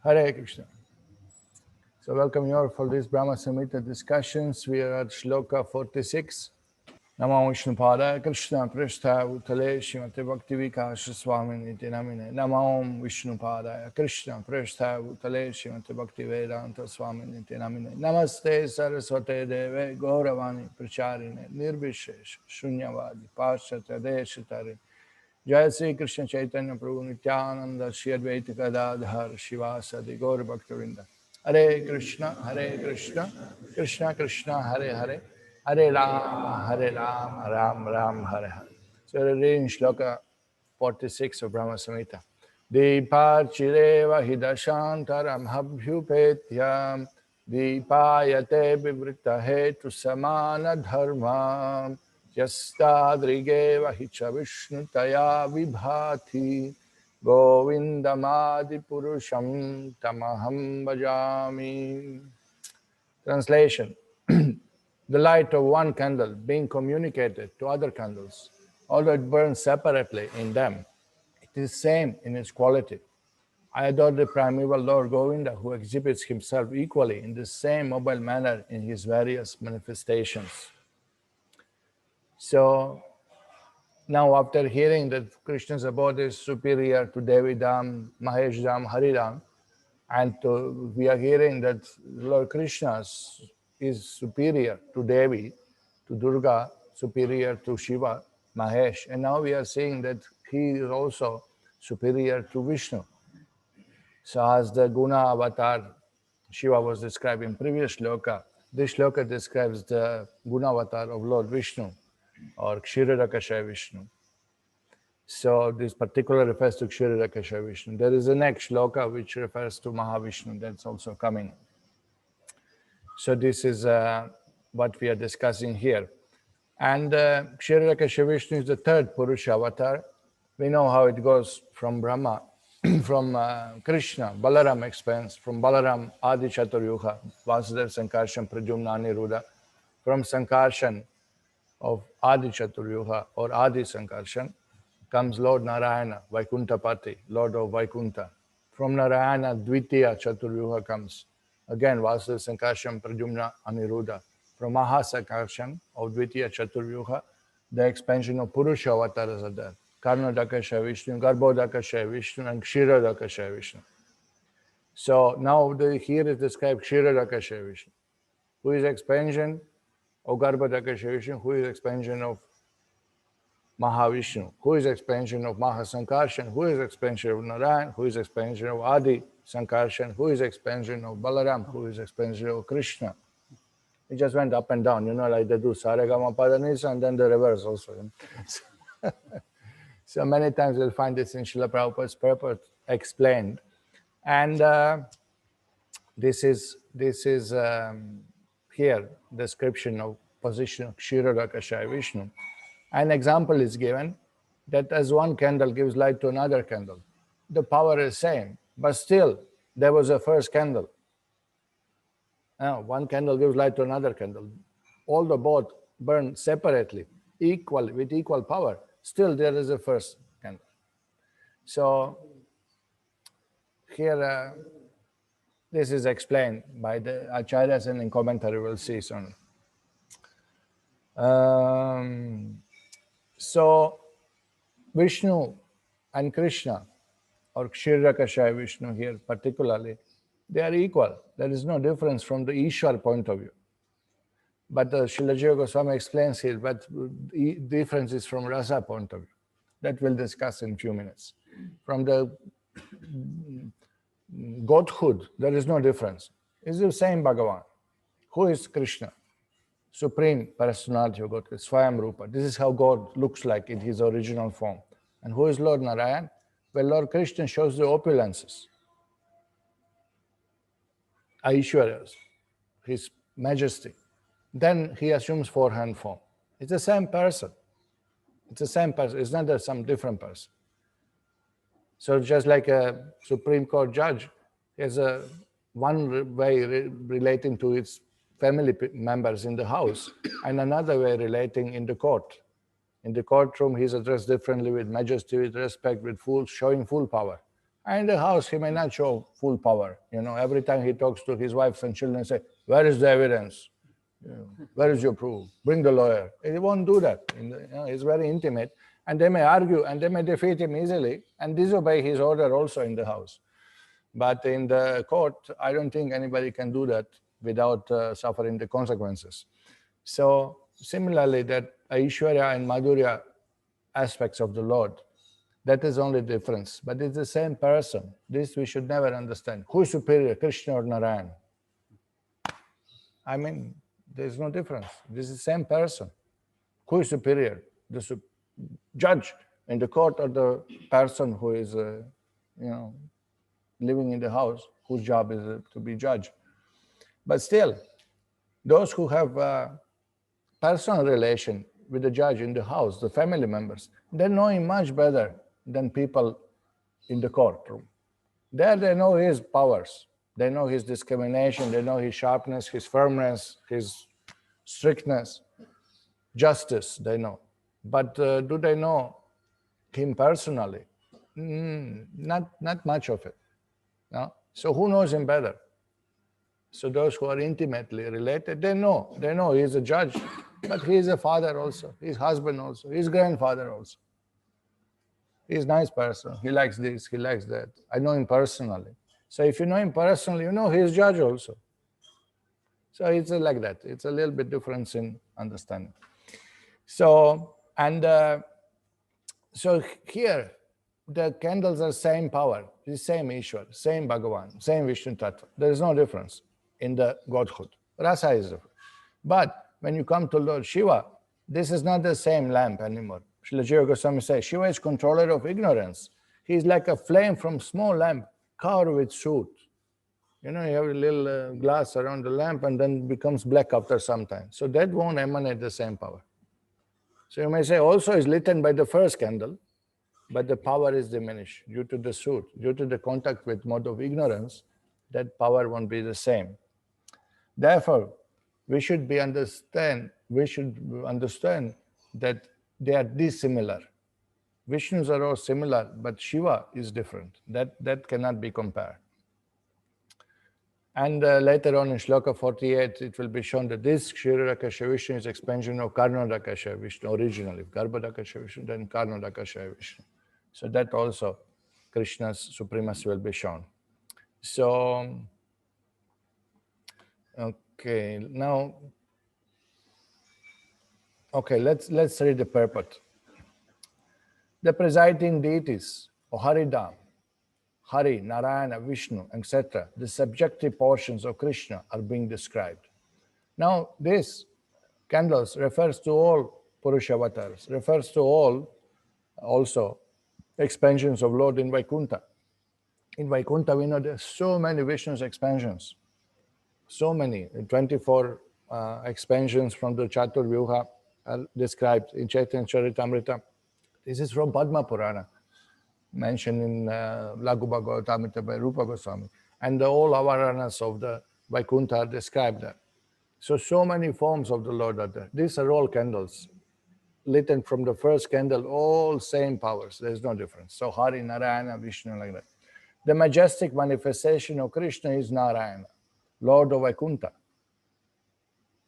Hare Krishna. So welcome you all for this Brahma-saṁhitā discussions. We are at Shloka 46. Namo Vishnu Pada Krishna Prashtha Utale Śrīmate Bhakti-Vikāsa Swāminiti Namine. Namo Vishnu Pada Krishna Prashtha Utale Śrīmate Bhakti-Vedanta Swāminiti Namine. Namaste Saraswate Deve Gauravani Pracharine Nirbhishesh Shunyavadi Paśyatya Deshatari. Jai Sri Krishna Chaitanya Prabhu Nityananda Shri Advaita Gadadhar Shiva Is As Big Gaur Bhakta-vrinda. Hare Krishna, Krishna Krishna, Hare Hare, Hare Ram, Ram Ram, Hare Hare. So we're reading Shloka 46 of Brahma-saṁhitā. Dīpāchireva hidashantaram habhyupetyam Dīpāyate vivrita hetu samana dharma Yastadrigeva hicha Vishnu taya vibhati Govindamadi Purusham Tamaham Bhajami. Translation. The light of one candle being communicated to other candles, although it burns separately in them, it is same in its quality. I adore the primeval Lord Govinda, who exhibits himself equally in the same mobile manner in his various manifestations. So, now, after hearing that Krishna's abode is superior to Devi Dham, Mahesh Dham, Hari Dham, and we are hearing that Lord Krishna is superior to Devi, to Durga, superior to Shiva, Mahesh, and now we are seeing that he is also superior to Vishnu. So, as the Guna avatar Shiva was described in previous shloka, this shloka describes the Guna avatar of Lord Vishnu, or Kshirodakashayi Vishnu. So this particular refers to Kshirodakashayi Vishnu. There is a next shloka which refers to Mahavishnu, that's also coming. So this is what we are discussing here. And Kshirodakashayi Vishnu is the third Purusha avatar. We know how it goes from Brahma, from Krishna, Balaram expands, from Balaram, Adi Chaturyuga, Vasudev Sankarshan, Pradyumna Aniruddha, from Sankarshan of Adi Chaturyuga or Adi Sankarshan comes Lord Nārāyaṇa, Vaikuntapati, Lord of Vaikuntha. From Nārāyaṇa, Dvitiya Chaturyuga comes. Again, Vasudeva Sankarshan, Pradyumna Aniruddha. From Maha Sankarshan of Dvitiya Chaturyuga, the expansion of Purusha avatars are there. Karnataka Vishnu, Garbhodakashayi Vishnu, and Kshirodakashayi Vishnu. So now here is described Kshirodakashayi Vishnu, who is expansion of Garbhodakashayi Vishnu, who is expansion of Mahavishnu, who is expansion of Maha Sankarshan, who is expansion of Narayan, who is expansion of Adi Sankarshan, who is expansion of Balaram, who is expansion of Krishna. It just went up and down, like they do Saragama Padanisa and then the reverse also. So many times you'll find this in Srila Prabhupada's purport explained. And this is here, description of position of Kshirodakashayi Vishnu. An example is given that as one candle gives light to another candle, the power is same, but still there was a first candle. Now, one candle gives light to another candle. Although both burn separately, equally, with equal power, still there is a first candle. So here, this is explained by the Acharyas, and in commentary we'll see soon. So Vishnu and Krishna, or Kshirodakashayi Vishnu here particularly, they are equal. There is no difference from the Ishwar point of view. But Srila Jiva Goswami explains here, but the difference is from Rasa point of view. That we'll discuss in a few minutes. From the Godhood, there is no difference. It's the same Bhagavan. Who is Krishna? Supreme Personality of Godhead, Swayam Rupa. This is how God looks like in his original form. And who is Lord Narayan? Well, Lord Krishna shows the opulences, Aishwaryas, his majesty. Then he assumes four-hand form. It's the same person. It's the same person. It's not some different person. So just like a Supreme Court judge has a one way relating to its family members in the house and another way relating in the court. In the courtroom, he's addressed differently, with majesty, with respect, with showing full power. And in the house, he may not show full power. Every time he talks to his wives and children, say, where is the evidence? Where is your proof? Bring the lawyer. He won't do that. He's very intimate. And they may argue and they may defeat him easily and disobey his order also in the house. But in the court, I don't think anybody can do that without suffering the consequences. So similarly, that Aishwarya and Madhurya aspects of the Lord, that is only difference. But it's the same person. This we should never understand. Who is superior, Krishna or Nārāyaṇa? I mean, there's no difference. This is the same person. Who is superior? The judge in the court or the person who is, living in the house, whose job is to be judge. But still, those who have a personal relation with the judge in the house, the family members, they know him much better than people in the courtroom. There they know his powers. They know his discrimination. They know his sharpness, his firmness, his strictness, justice, they know. But do they know him personally? Not much of it. No? So who knows him better? So those who are intimately related, they know he's a judge, but he is a father also, his husband also, his grandfather also. He's a nice person. He likes this, he likes that. I know him personally. So if you know him personally, you know he's judge also. So it's like that. It's a little bit difference in understanding. So here, the candles are same power, the same Ishwar, same Bhagavan, same Vishnu Tattva. There is no difference in the Godhood. Rasa is different. But when you come to Lord Shiva, this is not the same lamp anymore. Srila Jiva Goswami says, Shiva is controller of ignorance. He is like a flame from small lamp covered with soot. You have a little glass around the lamp and then it becomes black after some time. So that won't emanate the same power. So you may say also is lit by the first candle, but the power is diminished due to the soot, due to the contact with mode of ignorance, that power won't be the same. Therefore, we should understand that they are dissimilar. Vishnus are all similar, but Shiva is different. That cannot be compared. And later on in Shloka 48, it will be shown that this Kshirodakasha Vishnu is expansion of Karnodakasha Vishnu originally. Garbhodakasha Vishnu, then Karnodakasha Vishnu. So that also Krishna's supremacy will be shown. So, okay, now, let's read the purport. The presiding deities, or Haridam, Hari, Nārāyaṇa, Vishnu, etc., the subjective portions of Krishna are being described. Now, this candles refers to all Purusha avatars, refers to all also expansions of Lord in Vaikuntha. In Vaikuntha, we know there's so many Vishnu's expansions, so many, 24 expansions from the Chaturvyuha are described in Chaitanya Charitamrita. This is from Padma Purana, mentioned in Laghu Bhagavatamrita by Rupa Goswami. And all avaranas of the Vaikuntha are described there. So many forms of the Lord are there. These are all candles, lit from the first candle, all same powers. There's no difference. So Hari, Nārāyaṇa, Vishnu, like that. The majestic manifestation of Krishna is Nārāyaṇa, Lord of Vaikuntha.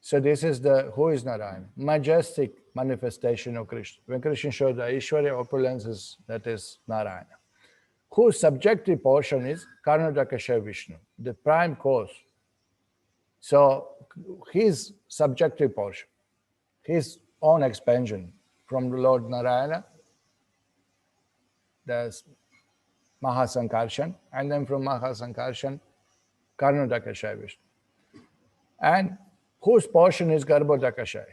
So this is who is Nārāyaṇa? Majestic manifestation of Krishna. When Krishna showed the Aishwarya opulences, that is Nārāyaṇa. Whose subjective portion is Karnodakasha Vishnu, the prime cause. So his subjective portion, his own expansion from the Lord Nārāyaṇa, there's Maha Sankarshan, and then from Maha Sankarshan, Karnodakasha Vishnu. And whose portion is Garbhodakasha?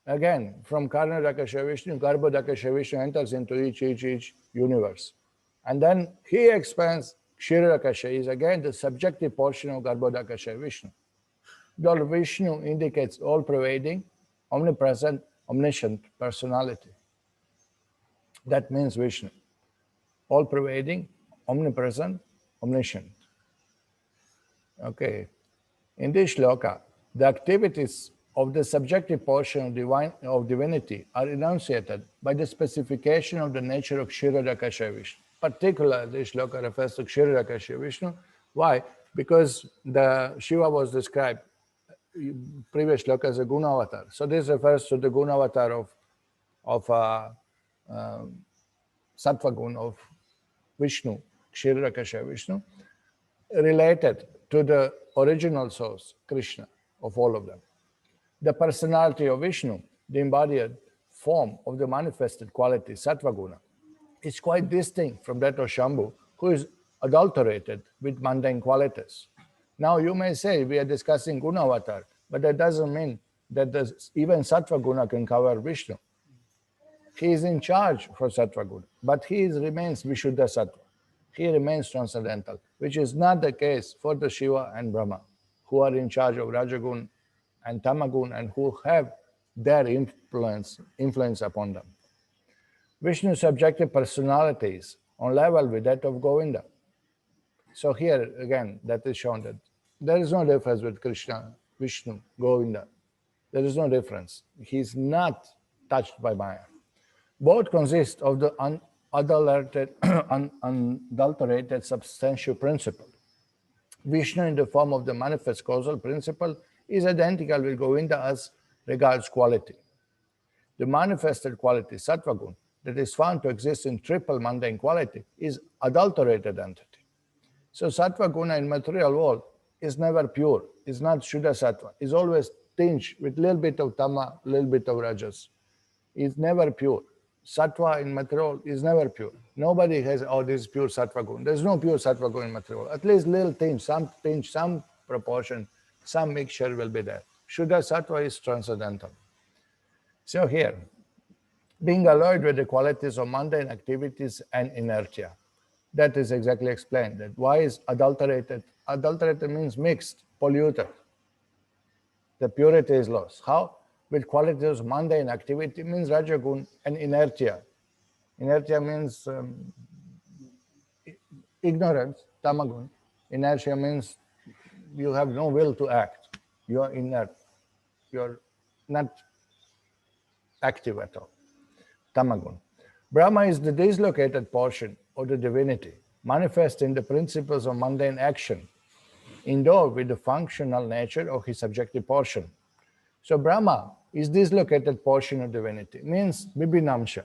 Again, from Karnodakasha Vishnu, Garbhodakasha Vishnu enters into each universe. And then he expands, Kshirodakasha is again the subjective portion of Garbhodakasha Vishnu. Lord Vishnu indicates all-pervading, omnipresent, omniscient personality. That means Vishnu. All-pervading, omnipresent, omniscient. Okay. In this shloka, the activities of the subjective portion of divinity are enunciated by the specification of the nature of Kshirodakasha Vishnu. particular this shloka refers to Kshirakasya Vishnu. Why? Because the Shiva was described previous shloka as a guna avatar. So this refers to the guna avatar of sattva guna of Vishnu, Kshirakasya Vishnu, related to the original source, Krishna, of all of them. The personality of Vishnu, the embodied form of the manifested quality, sattva guna, is quite distinct from that of Shambhu, who is adulterated with mundane qualities. Now you may say we are discussing guna avatar, but that doesn't mean that even sattva guna can cover Vishnu. He is in charge for sattva guna, but he remains Vishuddha sattva. He remains transcendental, which is not the case for the Shiva and Brahma, who are in charge of Rajagun and Tamagun and who have their influence upon them. Vishnu's subjective personalities on level with that of Govinda. So here again, that is shown that there is no difference with Krishna, Vishnu, Govinda. There is no difference. He is not touched by Maya. Both consist of the unadulterated substantial principle. Vishnu in the form of the manifest causal principle is identical with Govinda as regards quality. The manifested quality, sattva guna, that is found to exist in triple mundane quality is adulterated entity. So sattva guna in material world is never pure, is not Shuddha sattva, is always tinged with little bit of tama, little bit of rajas. It's never pure. Sattva in material is never pure. Nobody has, oh, this is pure sattva guna. There's no pure sattva guna in material. At least little tinge, some proportion, some mixture will be there. Shuddha sattva is transcendental. So here, being alloyed with the qualities of mundane activities and inertia. That is exactly explained. That why is adulterated? Adulterated means mixed, polluted. The purity is lost. How? With qualities of mundane activity means rajagun and inertia. Inertia means ignorance, tamagun. Inertia means you have no will to act. You are inert. You are not active at all. Tamagun. Brahma is the dislocated portion of the divinity, manifest in the principles of mundane action, endowed with the functional nature of his subjective portion. So Brahma is dislocated portion of divinity, means Vibhinamsha.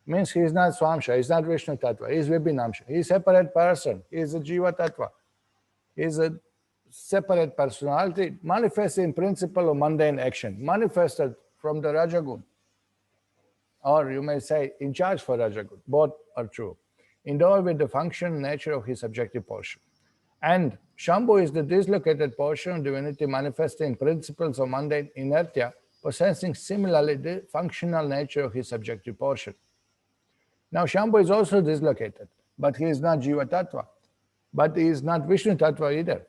Means he is not Swamsha, he is not Vishnu Tattva, he is Vibhinamsha. He is a separate person, he is a Jiva Tattva. He is a separate personality, manifested in principle of mundane action, manifested from the Rajagun. Or you may say, in charge for Rajagun. Both are true. Endowed with the function nature of his subjective portion. And Shambhu is the dislocated portion of divinity manifesting principles of mundane inertia, possessing similarly the functional nature of his subjective portion. Now Shambhu is also dislocated, but he is not Jiva Tattva. But he is not Vishnu Tattva either.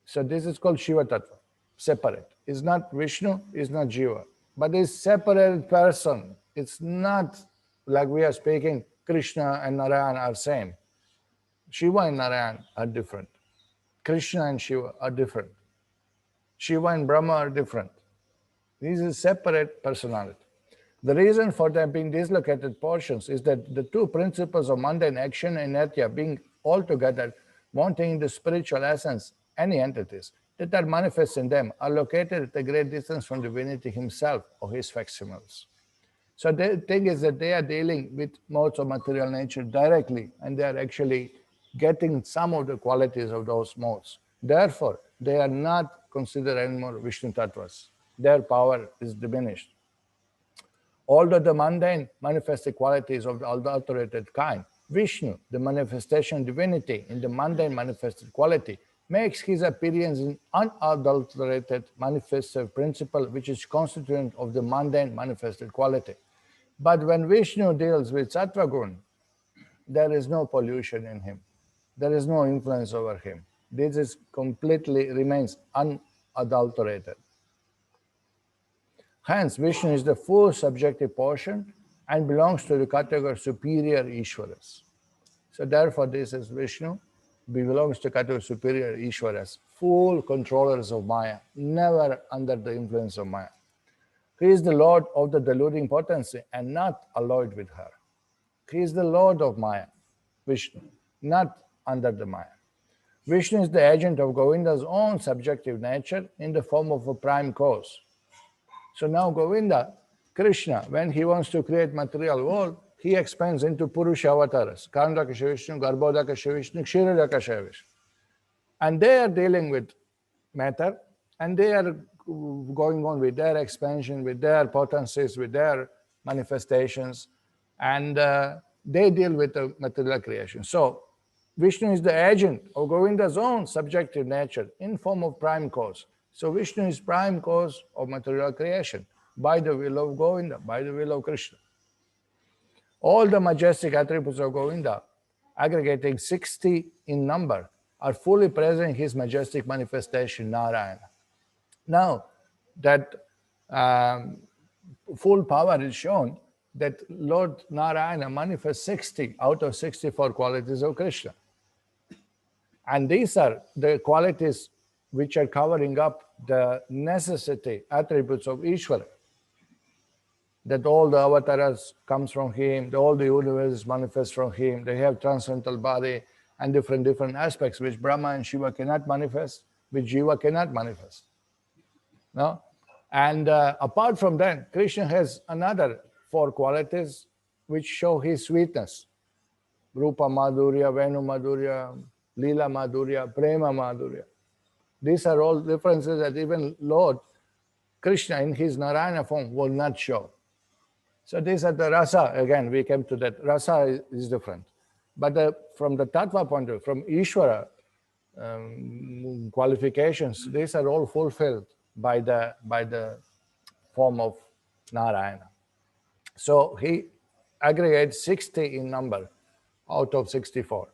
So this is called Shiva Tattva, separate. It's not Vishnu, it's not Jiva. But it's separate person. It's not like we are speaking, Krishna and Nārāyaṇa are same. Shiva and Nārāyaṇa are different. Krishna and Shiva are different. Shiva and Brahma are different. These are separate personality. The reason for them being dislocated portions is that the two principles of mundane action and inertia being all together, wanting in the spiritual essence any entities that are manifest in them are located at a great distance from divinity himself or his facsimiles. So the thing is that they are dealing with modes of material nature directly, and they are actually getting some of the qualities of those modes. Therefore, they are not considered anymore Vishnu Tattvas. Their power is diminished. Although the mundane manifested qualities of the adulterated kind, Vishnu, the manifestation divinity in the mundane manifested quality, makes his appearance in unadulterated manifested principle, which is constituent of the mundane manifested quality. But when Vishnu deals with sattva gun, there is no pollution in him. There is no influence over him. This is completely remains unadulterated. Hence, Vishnu is the full subjective portion and belongs to the category superior Ishwaras. So therefore, this is Vishnu, belongs to category superior Ishwaras, full controllers of Maya, never under the influence of Maya. He is the Lord of the deluding potency and not alloyed with her. He is the Lord of Maya. Vishnu, not under the Maya. Vishnu is the agent of Govinda's own subjective nature in the form of a prime cause. So now Govinda, Krishna, when he wants to create material world, he expands into Purusha avatars, Karnataka Vishnu, Garbhodaka Vishnu, Kshirodaka Vishnu. And they are dealing with matter, and they are going on with their expansion, with their potencies, with their manifestations, and they deal with the material creation. So Vishnu is the agent of Govinda's own subjective nature in form of prime cause. So Vishnu is prime cause of material creation by the will of Govinda, by the will of Krishna. All the majestic attributes of Govinda, aggregating 60 in number, are fully present in his majestic manifestation, Nārāyaṇa. Now, that full power is shown that Lord Nārāyaṇa manifests 60 out of 64 qualities of Krishna. And these are the qualities which are covering up the necessity attributes of Ishvara. That all the avatars comes from him, all the universe manifests from him, they have transcendental body and different aspects which Brahma and Shiva cannot manifest, which Jiva cannot manifest. No? And apart from that, Krishna has another 4 qualities which show his sweetness. Rupa Madhurya, Venu Madhurya, Lila Madhurya, Prema Madhurya. These are all differences that even Lord Krishna in his Nārāyaṇa form will not show. So these are the rasa. Again, we came to that. Rasa is different. But from the tattva point of view, from Ishvara qualifications, these are all fulfilled by the form of Nārāyaṇa. So he aggregates 60 in number out of 64.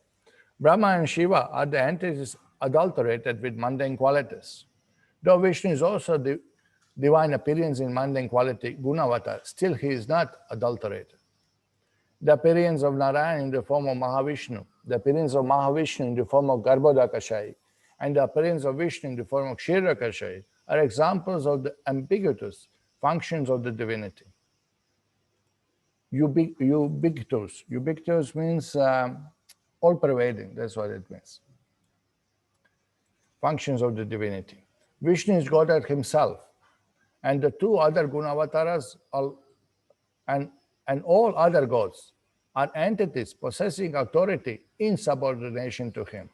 Brahma and Shiva are the entities adulterated with mundane qualities. Though Vishnu is also the divine appearance in mundane quality, Gunavatar, still he is not adulterated. The appearance of Nārāyaṇa in the form of Mahavishnu, the appearance of Mahavishnu in the form of Garbhodaka, and the appearance of Vishnu in the form of Kshirodaka are examples of the ambiguous functions of the divinity. Ubiquitous. Ubiquitous means all-pervading, that's what it means. Functions of the divinity. Vishnu is Godhead himself, and the 2 other Gunavataras and all other gods are entities possessing authority in subordination to him.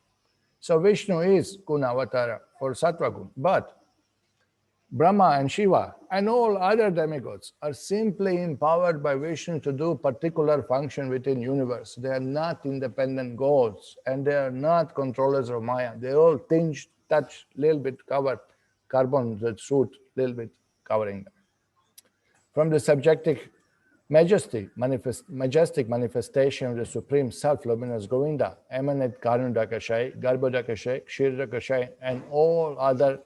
So Vishnu is Gunavatara for Sattva Gun, but Brahma and Shiva and all other demigods are simply empowered by Vishnu to do particular function within universe. They are not independent gods, and they are not controllers of Maya. They all tinge, touch, little bit cover, carbon, that suit, little bit covering them. From the subjective majestic manifestation of the Supreme Self-Luminous Govinda emanate Karnataka, Garbhodaka, Kshirodaka, and all other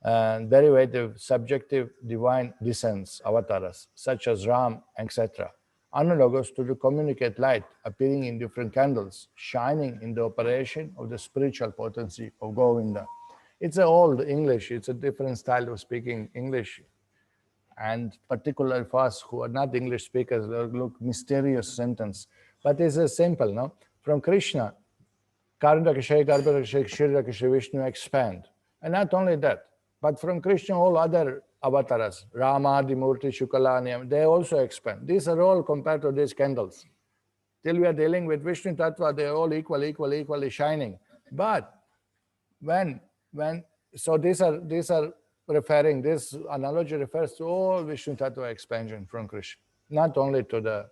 derivative, subjective, divine descents, avatars, such as Ram, etc., analogous to the communicate light appearing in different candles, shining in the operation of the spiritual potency of Govinda. It's an old English, it's a different style of speaking English, and particularly for us who are not English speakers, look mysterious sentence, but it's a simple, no? From Krishna, Karnataka, Garbhodaka, Kshirodaka, Vishnu expand, and not only that, but from Krishna, all other avatars, Rama, Dimurti, Shukalani, they also expand. These are all compared to these candles. Till we are dealing with Vishnu Tattva, they are all equally shining. But so these are referring, this analogy refers to all Vishnu Tattva expansion from Krishna, not only to the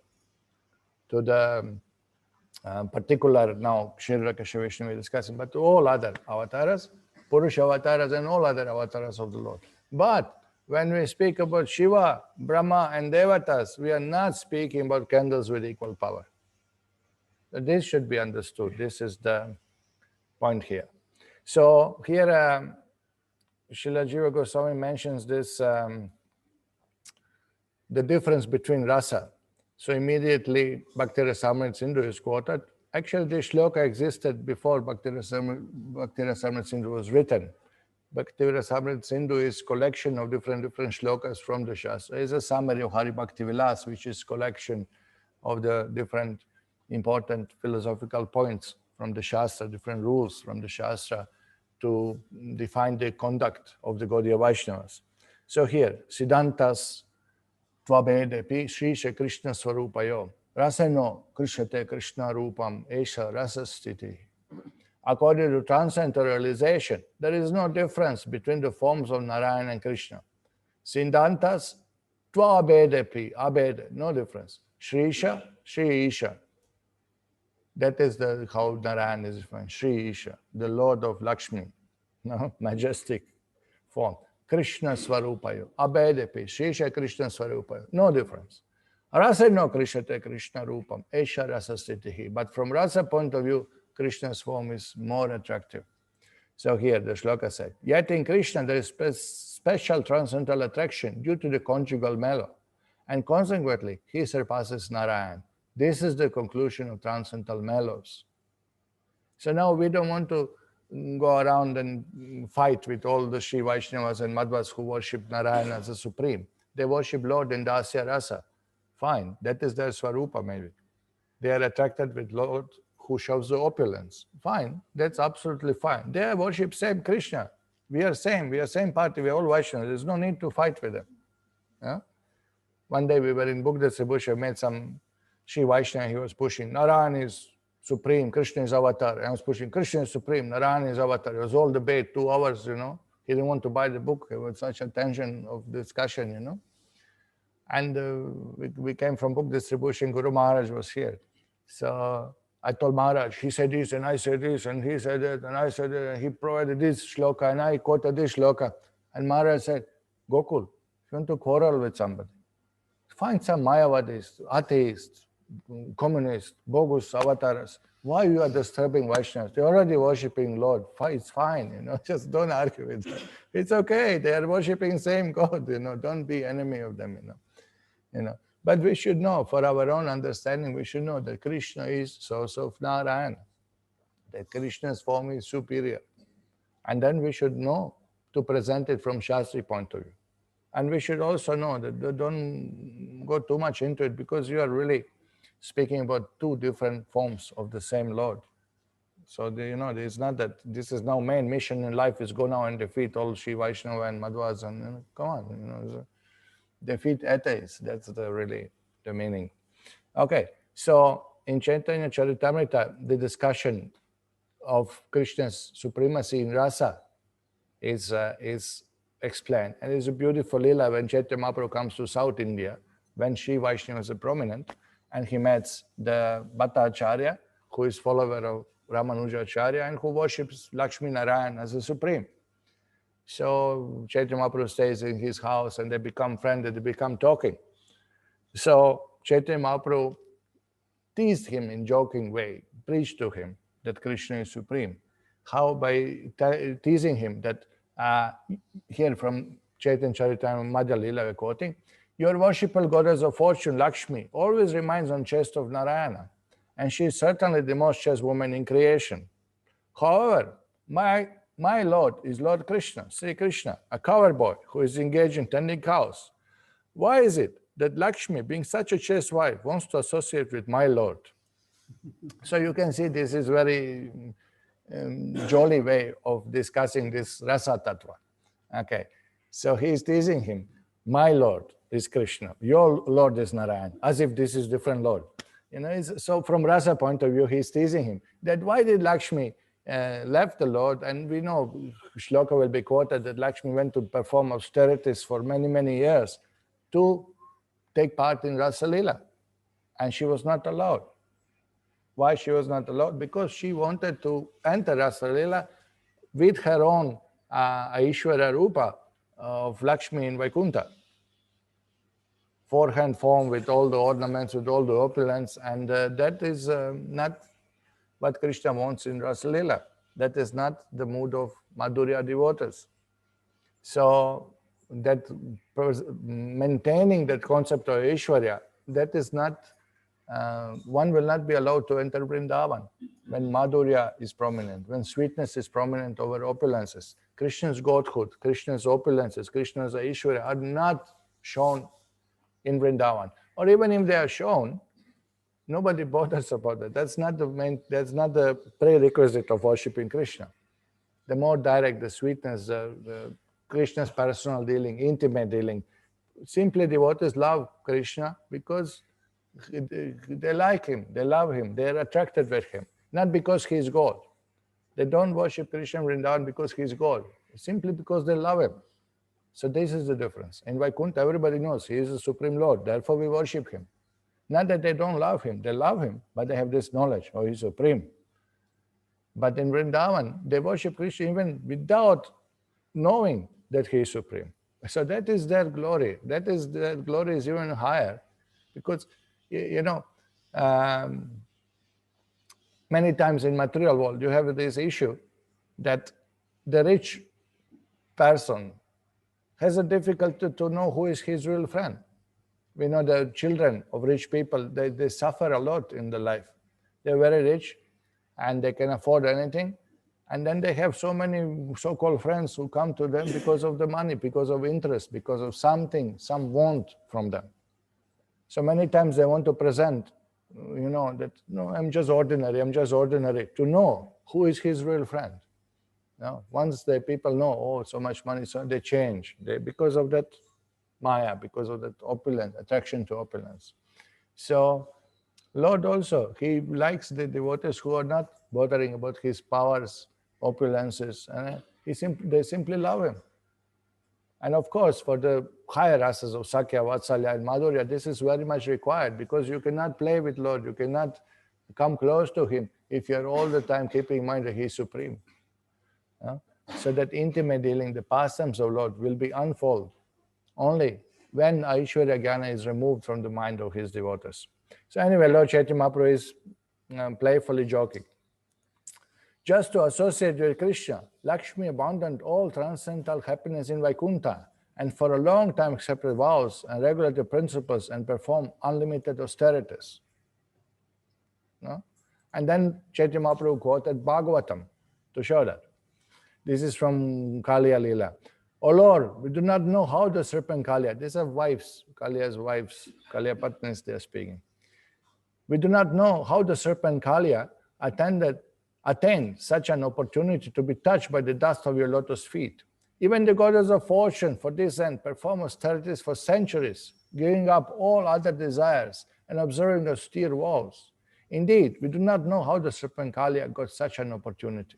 particular now Kshirodaka Vishnu we're discussing, but to all other avatars, Purusha avatars and all other avatars of the Lord. But when we speak about Shiva, Brahma and Devatas, we are not speaking about candles with equal power. This should be understood. This is the point here. So here Srila Jiva Goswami mentions this, the difference between rasa. So immediately Bhakti Rasamrita Sindhu is quoted. Actually, this shloka existed before Bhakti Rasamrita Sindhu was written. Bhakti Rasamrita Sindhu is collection of different shlokas from the Shastra. It's a summary of Hari Bhakti Vilas, which is collection of the different important philosophical points from the Shastra, different rules from the Shastra to define the conduct of the Gaudiya Vaishnavas. So here, Siddhantas Tvabedepi Shrisha Krishna Swarupayo Rasano Krishyate Krishna Rupam Esha Rasastiti. According to transcendental realization, there is no difference between the forms of Nārāyaṇa and Krishna. Siddhantas Tvabedepi, Abede, no difference. Shrisha, Shri Isha. That is how Nārāyaṇa is defined. Shri Isha, the Lord of Lakshmi, no? Majestic form. Krishna Swarupayo, Abedepi, Shrisha Krishna Swarupayo, no difference. Rasa no Krishyate Krishna Rupam, Esha Rasastitihi. But from Rasa point of view, Krishna's form is more attractive. So here the shloka said, yet in Krishna there is special transcendental attraction due to the conjugal mellow, and consequently he surpasses Nārāyaṇa. This is the conclusion of transcendental mellows. So now we don't want to go around and fight with all the Sri Vaishnavas and Madhvas who worship Nārāyaṇa as the supreme. They worship Lord in Dasya Rasa. Fine, that is their Swarupa maybe. They are attracted with Lord who shows the opulence. Fine, that's absolutely fine. They worship same Krishna. We are same party, we are all Vaishnavas. There's no need to fight with them. Yeah? One day we were in book distribution, met some Sri Vaishnava, he was pushing, Nārāyaṇa is supreme, Krishna is avatar. I was pushing, Krishna is supreme, Nārāyaṇa is avatar. It was all debate, 2 hours, He didn't want to buy the book. It was such a tension of discussion, And we came from book distribution, Guru Maharaj was here. So I told Maharaj, he said this and I said this and he said that and I said that and he provided this shloka and I quoted this shloka. And Maharaj said, Gokul, if you want to quarrel with somebody, find some Mayavadis, atheists, communists, bogus avatars. Why you are disturbing Vaishnavas? They're already worshipping Lord. It's fine, just don't argue with them. It's okay, they are worshipping same God, don't be enemy of them, But we should know, for our own understanding, we should know that Krishna is source of Nārāyaṇa, that Krishna's form is superior. And then we should know to present it from Shastri point of view. And we should also know that don't go too much into it because you are really speaking about 2 different forms of the same Lord. So, it's not that this is now main mission in life is go now and defeat all Sri Vaishnava and Madhvas and come on, defeat atheists. That's really the meaning. Okay, so in Chaitanya Charitamrita, the discussion of Krishna's supremacy in rasa is explained. And it's a beautiful lila when Chaitanya Mahaprabhu comes to South India, when Sri Vaishnavas are prominent, and he meets the Bhattacharya, who is follower of Ramanujacharya and who worships Lakshmi Narayan as the supreme. So Chaitanya Mahaprabhu stays in his house and they become friends, they become talking. So Chaitanya Mahaprabhu teased him in joking way, preached to him that Krishna is supreme. How? By teasing him that, here from Chaitanya Charitamrita Madhya Lila we're quoting, your worshipful goddess of fortune, Lakshmi, always remains on chest of Nārāyaṇa, and she is certainly the most chaste woman in creation. However, my Lord is Lord Krishna, Sri Krishna, a cowboy who is engaged in tending cows. Why is it that Lakshmi, being such a chaste wife, wants to associate with my Lord? So you can see this is very jolly way of discussing this rasa tattva. Okay, so he is teasing him. My Lord is Krishna, your Lord is Narayan, as if this is different Lord. So from rasa point of view, he is teasing him. That why did Lakshmi left the Lord? And we know, shloka will be quoted, that Lakshmi went to perform austerities for many, many years to take part in Rasa Lila. And she was not allowed. Why she was not allowed? Because she wanted to enter Rasa Lila with her own Aishwarya Rupa of Lakshmi in Vaikuntha. Forehand form with all the ornaments, with all the opulence, and that is not what Krishna wants in Rasa Lila. That is not the mood of Madhurya devotees. So that maintaining that concept of Aishwarya, that is not, one will not be allowed to enter Vrindavan when Madhurya is prominent, when sweetness is prominent over opulences. Krishna's godhood, Krishna's opulences, Krishna's Aishwarya are not shown in Vrindavan. Or even if they are shown, Nobody bothers about that. That's not the prerequisite of worshipping Krishna. The more direct, the sweetness, the Krishna's personal dealing, intimate dealing. Simply devotees love Krishna because they like him, they love him, they are attracted with him, not because he is God. They don't worship Krishna Vrindavan because he is God, simply because they love him. So this is the difference. In Vaikuntha, everybody knows he is the Supreme Lord, therefore we worship him. Not that they don't love him, they love him, but they have this knowledge, oh, he's supreme. But in Vrindavan, they worship Krishna even without knowing that he is supreme. So that is their glory. Their glory is even higher, because many times in material world you have this issue that the rich person has a difficulty to know who is his real friend. We know the children of rich people, they suffer a lot in the life. They're very rich and they can afford anything. And then they have so many so-called friends who come to them because of the money, because of interest, because of something, some want from them. So many times they want to present, that, no, I'm just ordinary, to know who is his real friend. Now, once the people know, oh, so much money, so they change. Because of that Maya, because of that opulence, attraction to opulence. So Lord also, he likes the devotees who are not bothering about his powers, opulences, and they simply love him. And of course, for the higher rasas of Sakya, Vatsalya, and Madhurya, this is very much required, because you cannot play with Lord, you cannot come close to him if you're all the time keeping in mind that he is supreme. So that intimate dealing, the pastimes of Lord, will be unfold only when Aishwarya Jnana is removed from the mind of his devotees. So anyway, Lord Chaitanya Mahaprabhu is playfully joking. Just to associate with Krishna, Lakshmi abandoned all transcendental happiness in Vaikuntha, and for a long time accepted vows and regulated principles and performed unlimited austerities. No? And then Chaitanya Mahaprabhu quoted Bhagavatam to show that. This is from Kaliya Leela. O Lord, we do not know how the serpent Kaliya, these are wives, Kaliya's wives, Kaliya Patnis, they are speaking. We do not know how the serpent Kaliya attained such an opportunity to be touched by the dust of your lotus feet. Even the goddess of fortune, for this end, perform austerities for centuries, giving up all other desires and observing the austere vows. Indeed, we do not know how the serpent Kaliya got such an opportunity.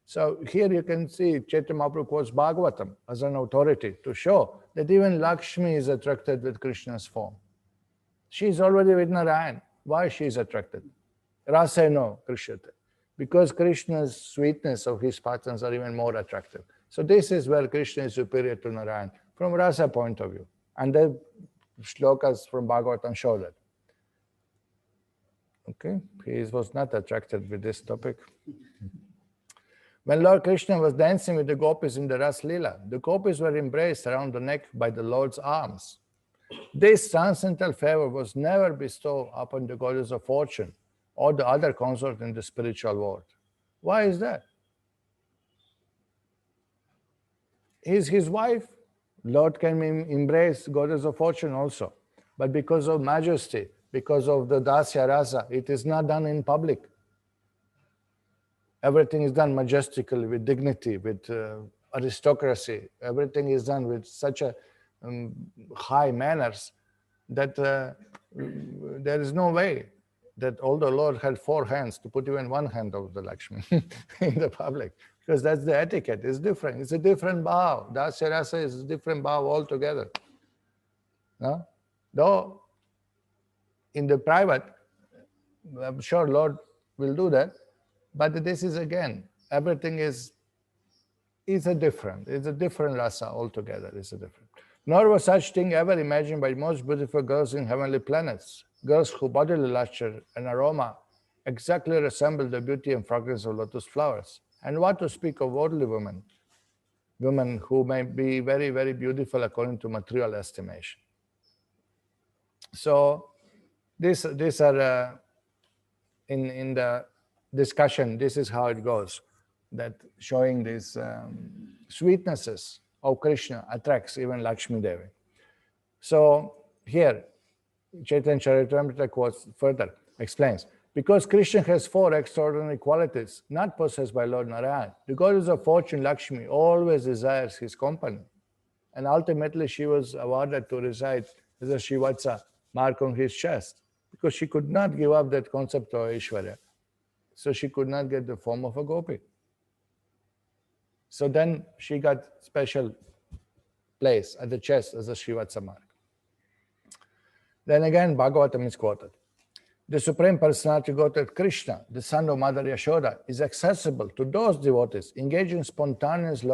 So here you can see Chaitanya Mahaprabhu quotes Bhagavatam as an authority to show that even Lakshmi is attracted with Krishna's form. She is already with Nārāyaṇa. Why she is attracted? Raseno Krishyate. Because Krishna's sweetness of his patterns are even more attractive. So this is where Krishna is superior to Nārāyaṇa from rasa point of view. And the shlokas from Bhagavatam show that. Okay, he was not attracted with this topic. When Lord Krishna was dancing with the gopis in the Ras Leela, the gopis were embraced around the neck by the Lord's arms. This transcendental favor was never bestowed upon the goddess of fortune or the other consort in the spiritual world. Why is that? Is his wife, Lord can embrace goddess of fortune also, but because of majesty, because of the dasya rasa, it is not done in public. Everything is done majestically, with dignity, with aristocracy. Everything is done with such a high manners that there is no way that although Lord had 4 hands, to put even 1 hand of the Lakshmi in the public, because that's the etiquette. It's different. It's a different bhav. Dasya rasa is a different bhav altogether. No? Though in the private, I'm sure Lord will do that, but this is again, everything is a different rasa altogether. It's a different. Nor was such thing ever imagined by most beautiful girls in heavenly planets, girls whose bodily lustre and aroma exactly resemble the beauty and fragrance of lotus flowers. And what to speak of worldly women who may be very, very beautiful according to material estimation. So these are in the discussion, this is how it goes, that showing these sweetnesses of Krishna attracts even Lakshmi Devi. So here, Chaitanya Charitamrita quotes further, explains, because Krishna has 4 extraordinary qualities not possessed by Lord Narayan, the goddess of fortune Lakshmi always desires his company. And ultimately she was awarded to reside as a Shivatsa mark on his chest, because she could not give up that concept of Aishwarya. So she could not get the form of a gopi. So then she got special place at the chest as a Shivatsa mark. Then again, Bhagavatam is quoted. The Supreme Personality Godhead Krishna, the son of Mother Yashoda, is accessible to those devotees engaged in spontaneous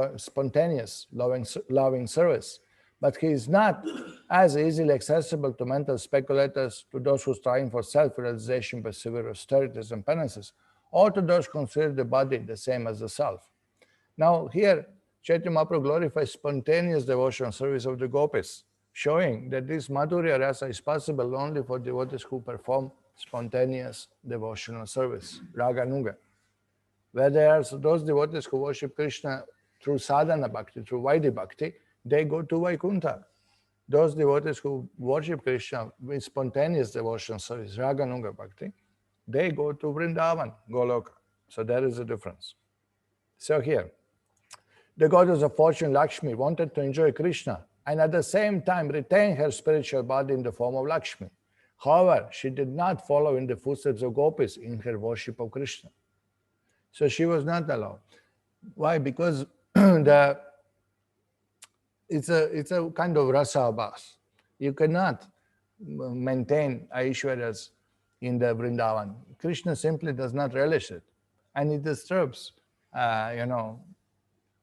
loving service. But he is not as easily accessible to mental speculators, to those who strive for self-realization by severe austerities and penances, or to those who consider the body the same as the self. Now here, Chaitanya Mahaprabhu glorifies spontaneous devotional service of the gopis, showing that this Madhurya Rasa is possible only for devotees who perform spontaneous devotional service, Raga Nuga. Where there are those devotees who worship Krishna through sadhana bhakti, through Vaidhi bhakti, they go to Vaikuntha. Those devotees who worship Krishna with spontaneous devotional service, Raga Nuga bhakti, they go to Vrindavan, Goloka. So there is a difference. So here, the goddess of fortune Lakshmi wanted to enjoy Krishna and at the same time retain her spiritual body in the form of Lakshmi. However, she did not follow in the footsteps of gopis in her worship of Krishna. So she was not allowed. Why? Because it's a kind of rasa abhas. You cannot maintain Aishwaryas in the Vrindavan. Krishna simply does not relish it. And it disturbs,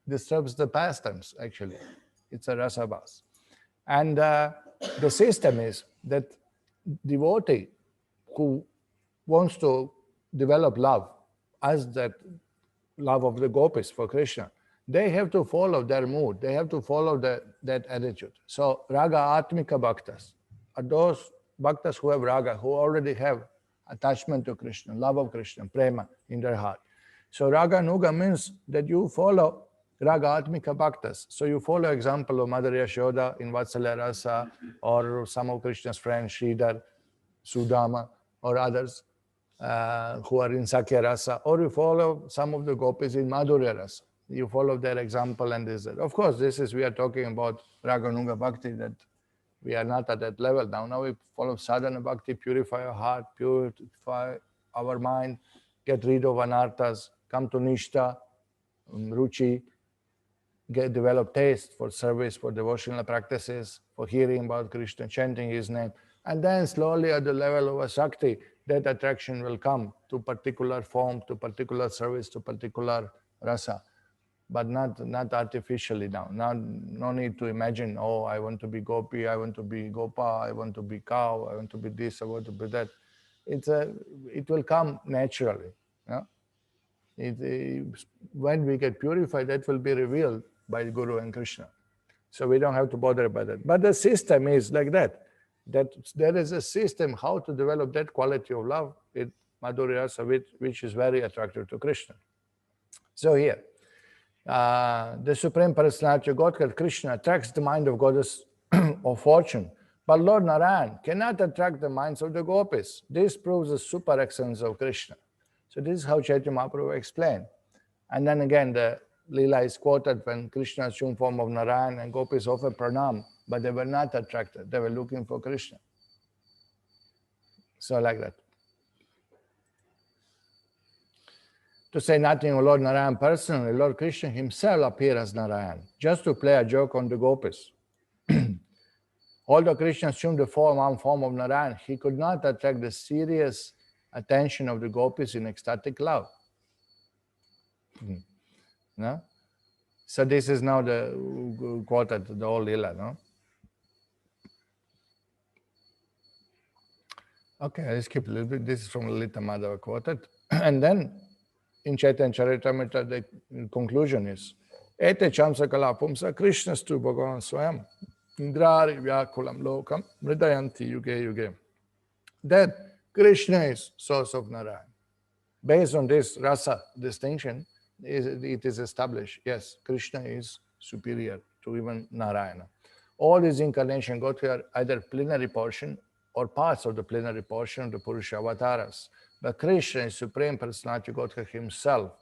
disturbs the pastimes, actually. It's a rasa abhas. And the system is that devotee who wants to develop love as that love of the gopis for Krishna, they have to follow their mood. They have to follow that attitude. So raga atmika bhaktas are those bhaktas who have raga, who already have attachment to Krishna, love of Krishna, prema in their heart. So raga nuga means that you follow raga atmika bhaktas. So you follow example of Mother Yashoda in Vatsalya Rasa, or some of Krishna's friends, Sridhar, Sudama, or others who are in Sakya Rasa, or you follow some of the gopis in Madhurya Rasa. You follow their example and this. Of course, we are talking about Raga Nuga Bhakti, that we are not at that level now. Now we follow sadhana bhakti, purify our heart, purify our mind, get rid of anarthas, come to nishta, ruchi, develop taste for service, for devotional practices, for hearing about Krishna, chanting his name. And then slowly at the level of a Shakti, that attraction will come to particular form, to particular service, to particular rasa, but not artificially now. No need to imagine, oh, I want to be gopi, I want to be gopa, I want to be cow, I want to be this, I want to be that. It will come naturally. When we get purified, that will be revealed by the Guru and Krishna. So we don't have to bother about that. But the system is like that there is a system how to develop that quality of love with Madhurya Rasa, which is very attractive to Krishna. So here, the Supreme Personality of Godhead, Krishna, attracts the mind of goddess of fortune. But Lord Narayan cannot attract the minds of the gopis. This proves the super excellence of Krishna. So this is how Chaitanya Mahaprabhu explained. And then again, the Leela is quoted when Krishna assumed form of Narayan and gopis offered pranam, but they were not attracted. They were looking for Krishna. So like that. To say nothing of Lord Narayan personally, Lord Krishna himself appeared as Narayan, just to play a joke on the gopis. Although Krishna assumed the form of Narayan, he could not attract the serious attention of the gopis in ecstatic love. No? So this is now the quoted, the whole Lila, no? Okay, I'll skip a little bit. This is from Lalita Madhava quoted. And then in Chaitanya Charitamrita, the conclusion is, Ete chamsa kala pumsa Krishnastu bhagavan swayam indrari vyakulam lokam mridayanti yuge yuge. That Krishna is source of Narayan. Based on this rasa distinction, it is established, yes, Krishna is superior to even Nārāyaṇa. All his incarnation got here either plenary portion or parts of the plenary portion of the Purusha avatars. But Krishna is Supreme Personality Godhead himself.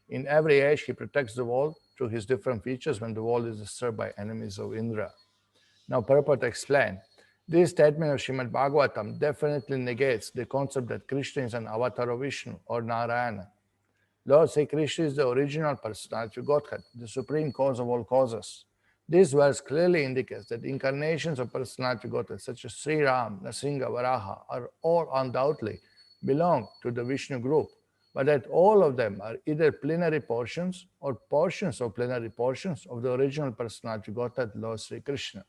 In every age, he protects the world through his different features when the world is disturbed by enemies of Indra. Now, purport explained. This statement of Srimad Bhagavatam definitely negates the concept that Krishna is an avatar of Vishnu or Nārāyaṇa. Lord Sri Krishna is the original personality of Godhead, the supreme cause of all causes. This verse clearly indicates that incarnations of personality of Godhead, such as Śrī Ram, Nrsimha, Varaha, are all undoubtedly belong to the Vishnu group, but that all of them are either plenary portions or portions of plenary portions of the original personality of Godhead, Lord Sri Krishna.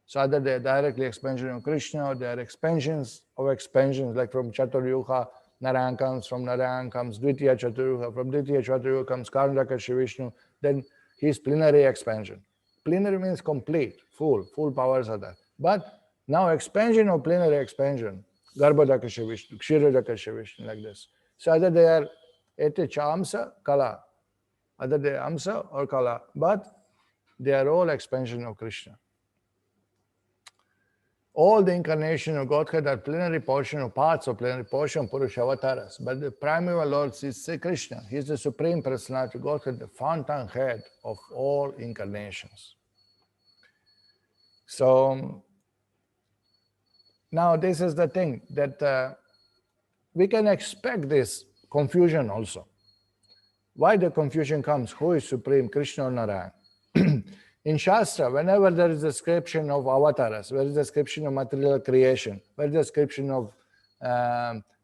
So either they are directly expansion of Krishna or they are expansions of expansions, like from Chaturyuga, Nārāyaṇa comes, from Nārāyaṇa comes Dvitiya Chaturyuga, from Dvitiya Chaturyuga comes Karnataka Shri Vishnu, then his plenary expansion. Plenary means complete, full powers are there. But now expansion of plenary expansion, Garbhodaka Shri Vishnu, Kshirodaka Shri Vishnu, like this. So either they are ete cha amsa, kala, either they are amsa or kala, but they are all expansion of Krishna. All the incarnation of Godhead are plenary portion or parts of plenary portion of Purusha avatars, but the primeval Lord is Sri Krishna. He is the Supreme Personality of Godhead, the fountainhead of all incarnations. So now this is the thing that we can expect this confusion also. Why the confusion comes? Who is Supreme, Krishna or Nārāyaṇa? In Shastra, whenever there is a description of avatars, there is a description of material creation, there is a description of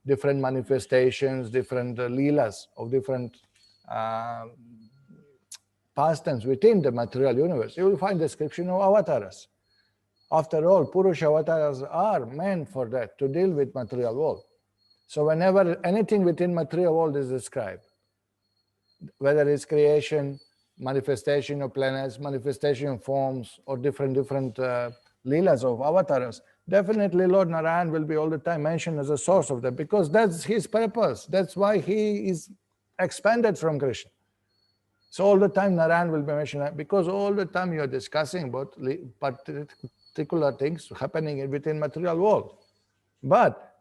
different manifestations, different leelas, of different pastimes within the material universe, you will find description of avatars. After all, Purusha avatars are meant for that, to deal with material world. So whenever anything within material world is described, whether it's creation, manifestation of planets, manifestation of forms, or different leelas of avatars, definitely Lord Narayan will be all the time mentioned as a source of that, because that's his purpose. That's why he is expanded from Krishna. So all the time Narayan will be mentioned, because all the time you are discussing about particular things happening within material world. But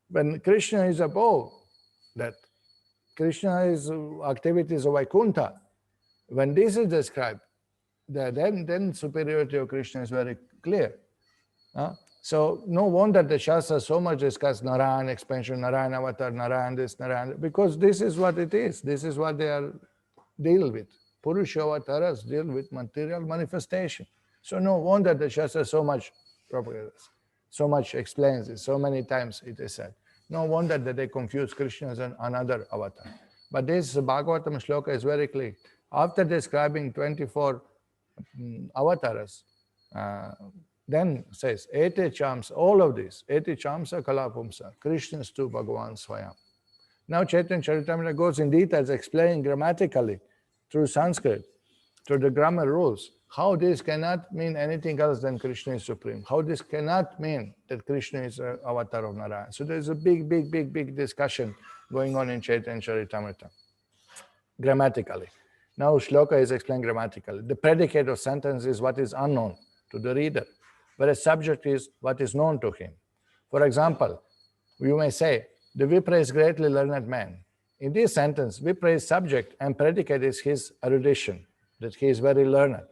when Krishna is above that, Krishna is activities of Vaikuntha, when this is described, then superiority of Krishna is very clear. So no wonder the Shastra so much discuss Narayan expansion, Narayan avatar, Narayan this, Narayan, because this is what it is. This is what they are deal with. Purusha avatars deal with material manifestation. So no wonder the Shastra so much propagates, so much explains it, so many times it is said. No wonder that they confuse Krishna as another avatar. But this Bhagavatam shloka is very clear. After describing 24 avatars, then says, Ete charms, all of this, Ete charmsa kalapumsa, Krishna's tu Bhagavan Swayam. Now Chaitanya Charitamrita goes in details explaining grammatically through Sanskrit, through the grammar rules, how this cannot mean anything else than Krishna is supreme. How this cannot mean that Krishna is an avatar of Narayan. So there's a big discussion going on in Chaitanya Charitamrita, grammatically. Now shloka is explained grammatically. The predicate of sentence is what is unknown to the reader, whereas subject is what is known to him. For example, you may say, the Vipra is greatly learned man. In this sentence, Vipra is subject and predicate is his erudition, that he is very learned.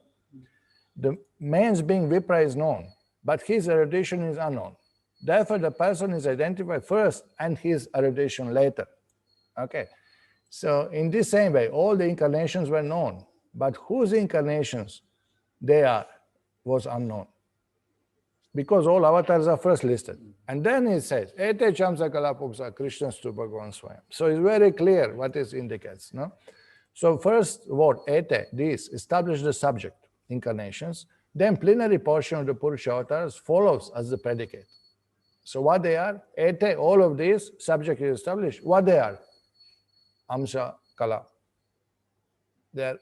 The man's being Vipra is known, but his erudition is unknown. Therefore, the person is identified first and his erudition later. Okay. So in this same way, all the incarnations were known, but whose incarnations they are was unknown. Because all avatars are first listed. And then it says, Ete chamsa kalapumsa, Krishna's tu Bhagavan Swayam. So it's very clear what it indicates. No? So first word, Ete, this, establish the subject, incarnations. Then plenary portion of the Purusha avatars follows as the predicate. So what they are? Ete, all of these, subject is established. What they are? Amsa, Kala. They are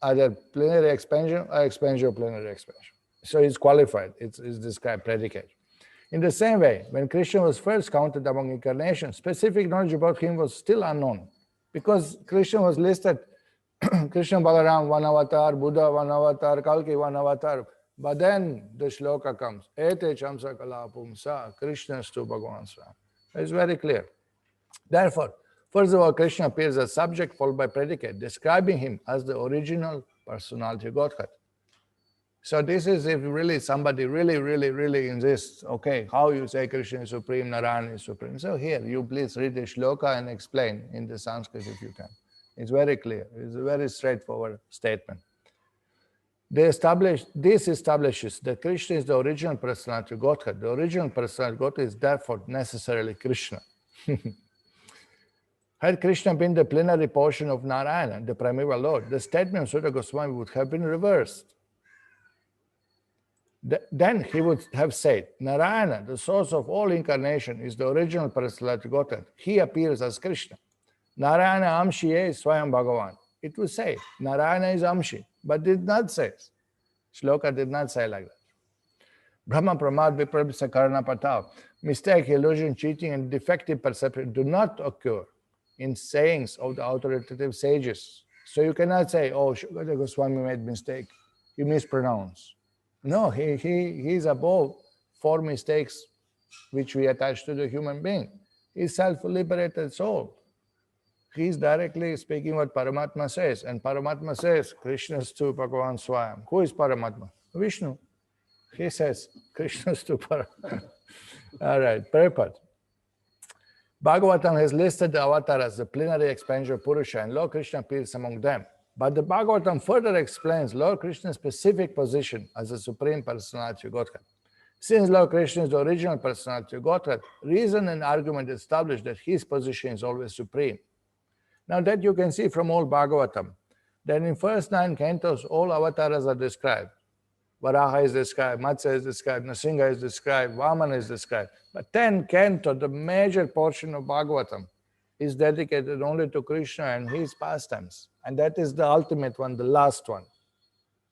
either plenary expansion or expansion of plenary expansion. So it's qualified, it's described predicate. In the same way, when Krishna was first counted among incarnations, specific knowledge about him was still unknown. Because Krishna was listed, Krishna Balaram, one avatar, Buddha, one avatar, Kalki, one avatar, But then the shloka comes, Ete chamsa kala pumsa, Krishnastu Bhagavan Swam. It's very clear. Therefore, first of all, Krishna appears as subject followed by predicate, describing him as the original personality of Godhead. So this is if really somebody really insists, okay, how you say Krishna is supreme, Nārāyaṇa is supreme. So here, you please read the shloka and explain in the Sanskrit if you can. It's very clear. It's a very straightforward statement. This establishes that Krishna is the original personality of Godhead. The original personality of Godhead is therefore necessarily Krishna. Had Krishna been the plenary portion of Nārāyaṇa, the primeval Lord, the statement of Sutta Goswami would have been reversed. Then he would have said, Nārāyaṇa, the source of all incarnation, is the original personality of Godhead. He appears as Krishna. Nārāyaṇa Amshi is Swayam Bhagavan. It would say, Nārāyaṇa is Amshi, but did not say. Shloka did not say like that. Brahma Pramad Viprabhisa Karna Patav. Mistake, illusion, cheating, and defective perception do not occur in sayings of the authoritative sages. So you cannot say, oh, Sukadeva Goswami made mistake. He mispronounced. No, he is above four mistakes which we attach to the human being. He is self-liberated soul. He is directly speaking what Paramatma says. And Paramatma says, Krishnastu Bhagavan Swayam. Who is Paramatma? Vishnu. He says, Krishnastu Paramatma. All right, Prabhupada. Bhagavatam has listed the avatars, the plenary expansion of Purusha, and Lord Krishna appears among them. But the Bhagavatam further explains Lord Krishna's specific position as the Supreme Personality of Godhead. Since Lord Krishna is the original personality of Godhead, reason and argument establish that his position is always supreme. Now that you can see from all Bhagavatam, that in first 9 cantos, all avatars are described. Varaha is described, Matsya is described, Nrsimha is described, Vamana is described. But 10 canto, the major portion of Bhagavatam, is dedicated only to Krishna and his pastimes. And that is the ultimate one, the last one.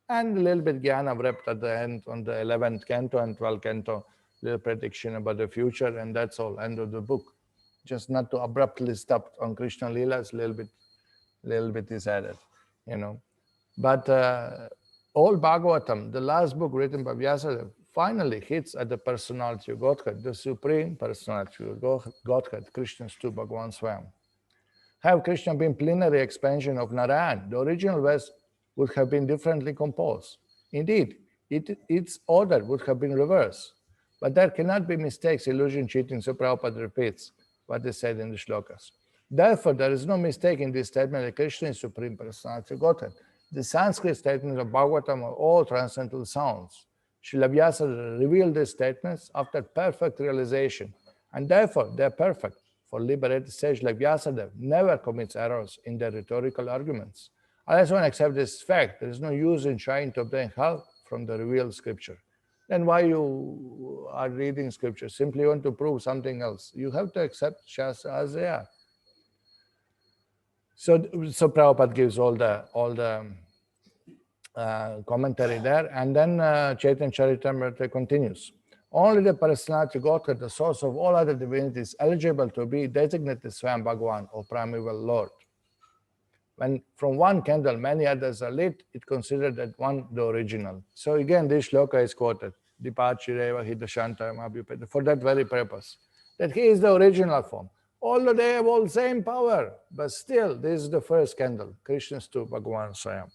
And a little bit Jnana Vrapta at the end on the 11th canto and 12th canto, little prediction about the future, and that's all, end of the book. Just not to abruptly stop on Krishna Leelas, little bit is added, you know. But all Bhagavatam, the last book written by Vyasadeva, finally hits at the personality of Godhead, the supreme personality of Godhead, Krishnastu Bhagavan Swayam. Have Krishna been plenary expansion of Nārāyaṇa, the original verse would have been differently composed. Indeed, its order would have been reversed. But there cannot be mistakes, illusion, cheating, so Prabhupada repeats what is said in the shlokas. Therefore, there is no mistake in this statement that Krishna is supreme personality of Godhead. The Sanskrit statements of Bhagavatam are all transcendental sounds. Srila Vyasa revealed these statements after perfect realization, and therefore they are perfect. For liberated sage like Vyasadeva never commits errors in their rhetorical arguments. Unless one accepts this fact, there is no use in trying to obtain help from the revealed scripture. Then why you are reading scripture? Simply want to prove something else. You have to accept Shastra as they are. So Prabhupada gives all the commentary there, and then Chaitanya Charitamrita continues. Only the personality Godhead, the source of all other divinities, is eligible to be designated Swayam Bhagavan or primeval Lord. When from one candle many others are lit, it considered that one the original. So again, this shloka is quoted, Dipachireva Hidashantayam Abhyupeta, for that very purpose, that he is the original form. Although they have all the same power, but still, this is the first candle, Krishnastu Bhagavan Swayam.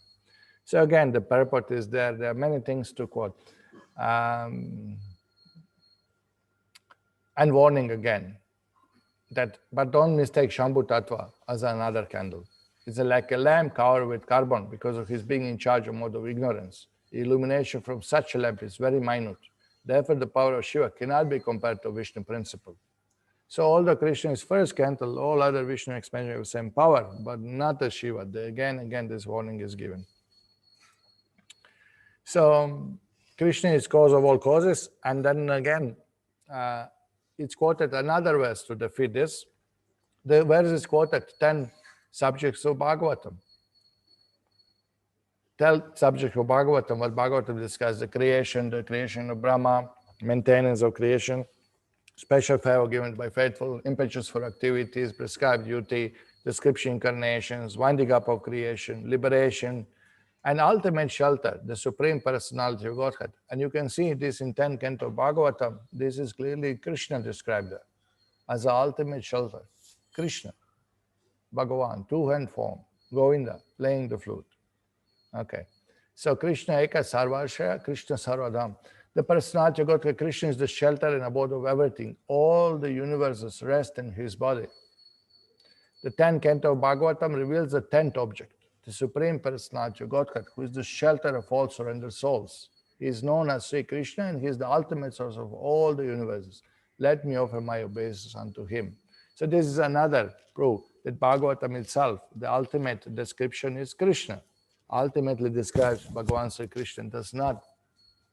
So again, the purport is there. There are many things to quote. And warning again, that but don't mistake Shambhu Tattva as another candle. It's like a lamp covered with carbon because of his being in charge of mode of ignorance. The illumination from such a lamp is very minute. Therefore, the power of Shiva cannot be compared to Vishnu principle. So although Krishna is first candle, all other Vishnu expansion have the same power, but not as Shiva. Again, this warning is given. So Krishna is cause of all causes, and then again, it's quoted another verse to defeat this. The verse is quoted 10 subjects of Bhagavatam. 10 subjects of Bhagavatam, what Bhagavatam discusses, the creation of Brahma, maintenance of creation, special favor given by faithful, impetus for activities, prescribed duty, description incarnations, winding up of creation, liberation, an ultimate shelter, the Supreme Personality of Godhead. And you can see this in 10th Canto Bhagavatam. This is clearly Krishna described there as the ultimate shelter. Krishna, Bhagavan, two-hand form, Govinda, playing the flute. Okay. So Krishna Eka Sarvashaya, Krishna Sarvadam. The personality of Godhead, Krishna is the shelter and abode of everything. All the universes rest in his body. The 10th Canto of Bhagavatam reveals the 10th object, the Supreme Personality of Godhead, who is the shelter of all surrendered souls. He is known as Sri Krishna, and he is the ultimate source of all the universes. Let me offer my obeisance unto him. So this is another proof that Bhagavatam itself, the ultimate description is Krishna. Ultimately describes Bhagavan Sri Krishna, does not,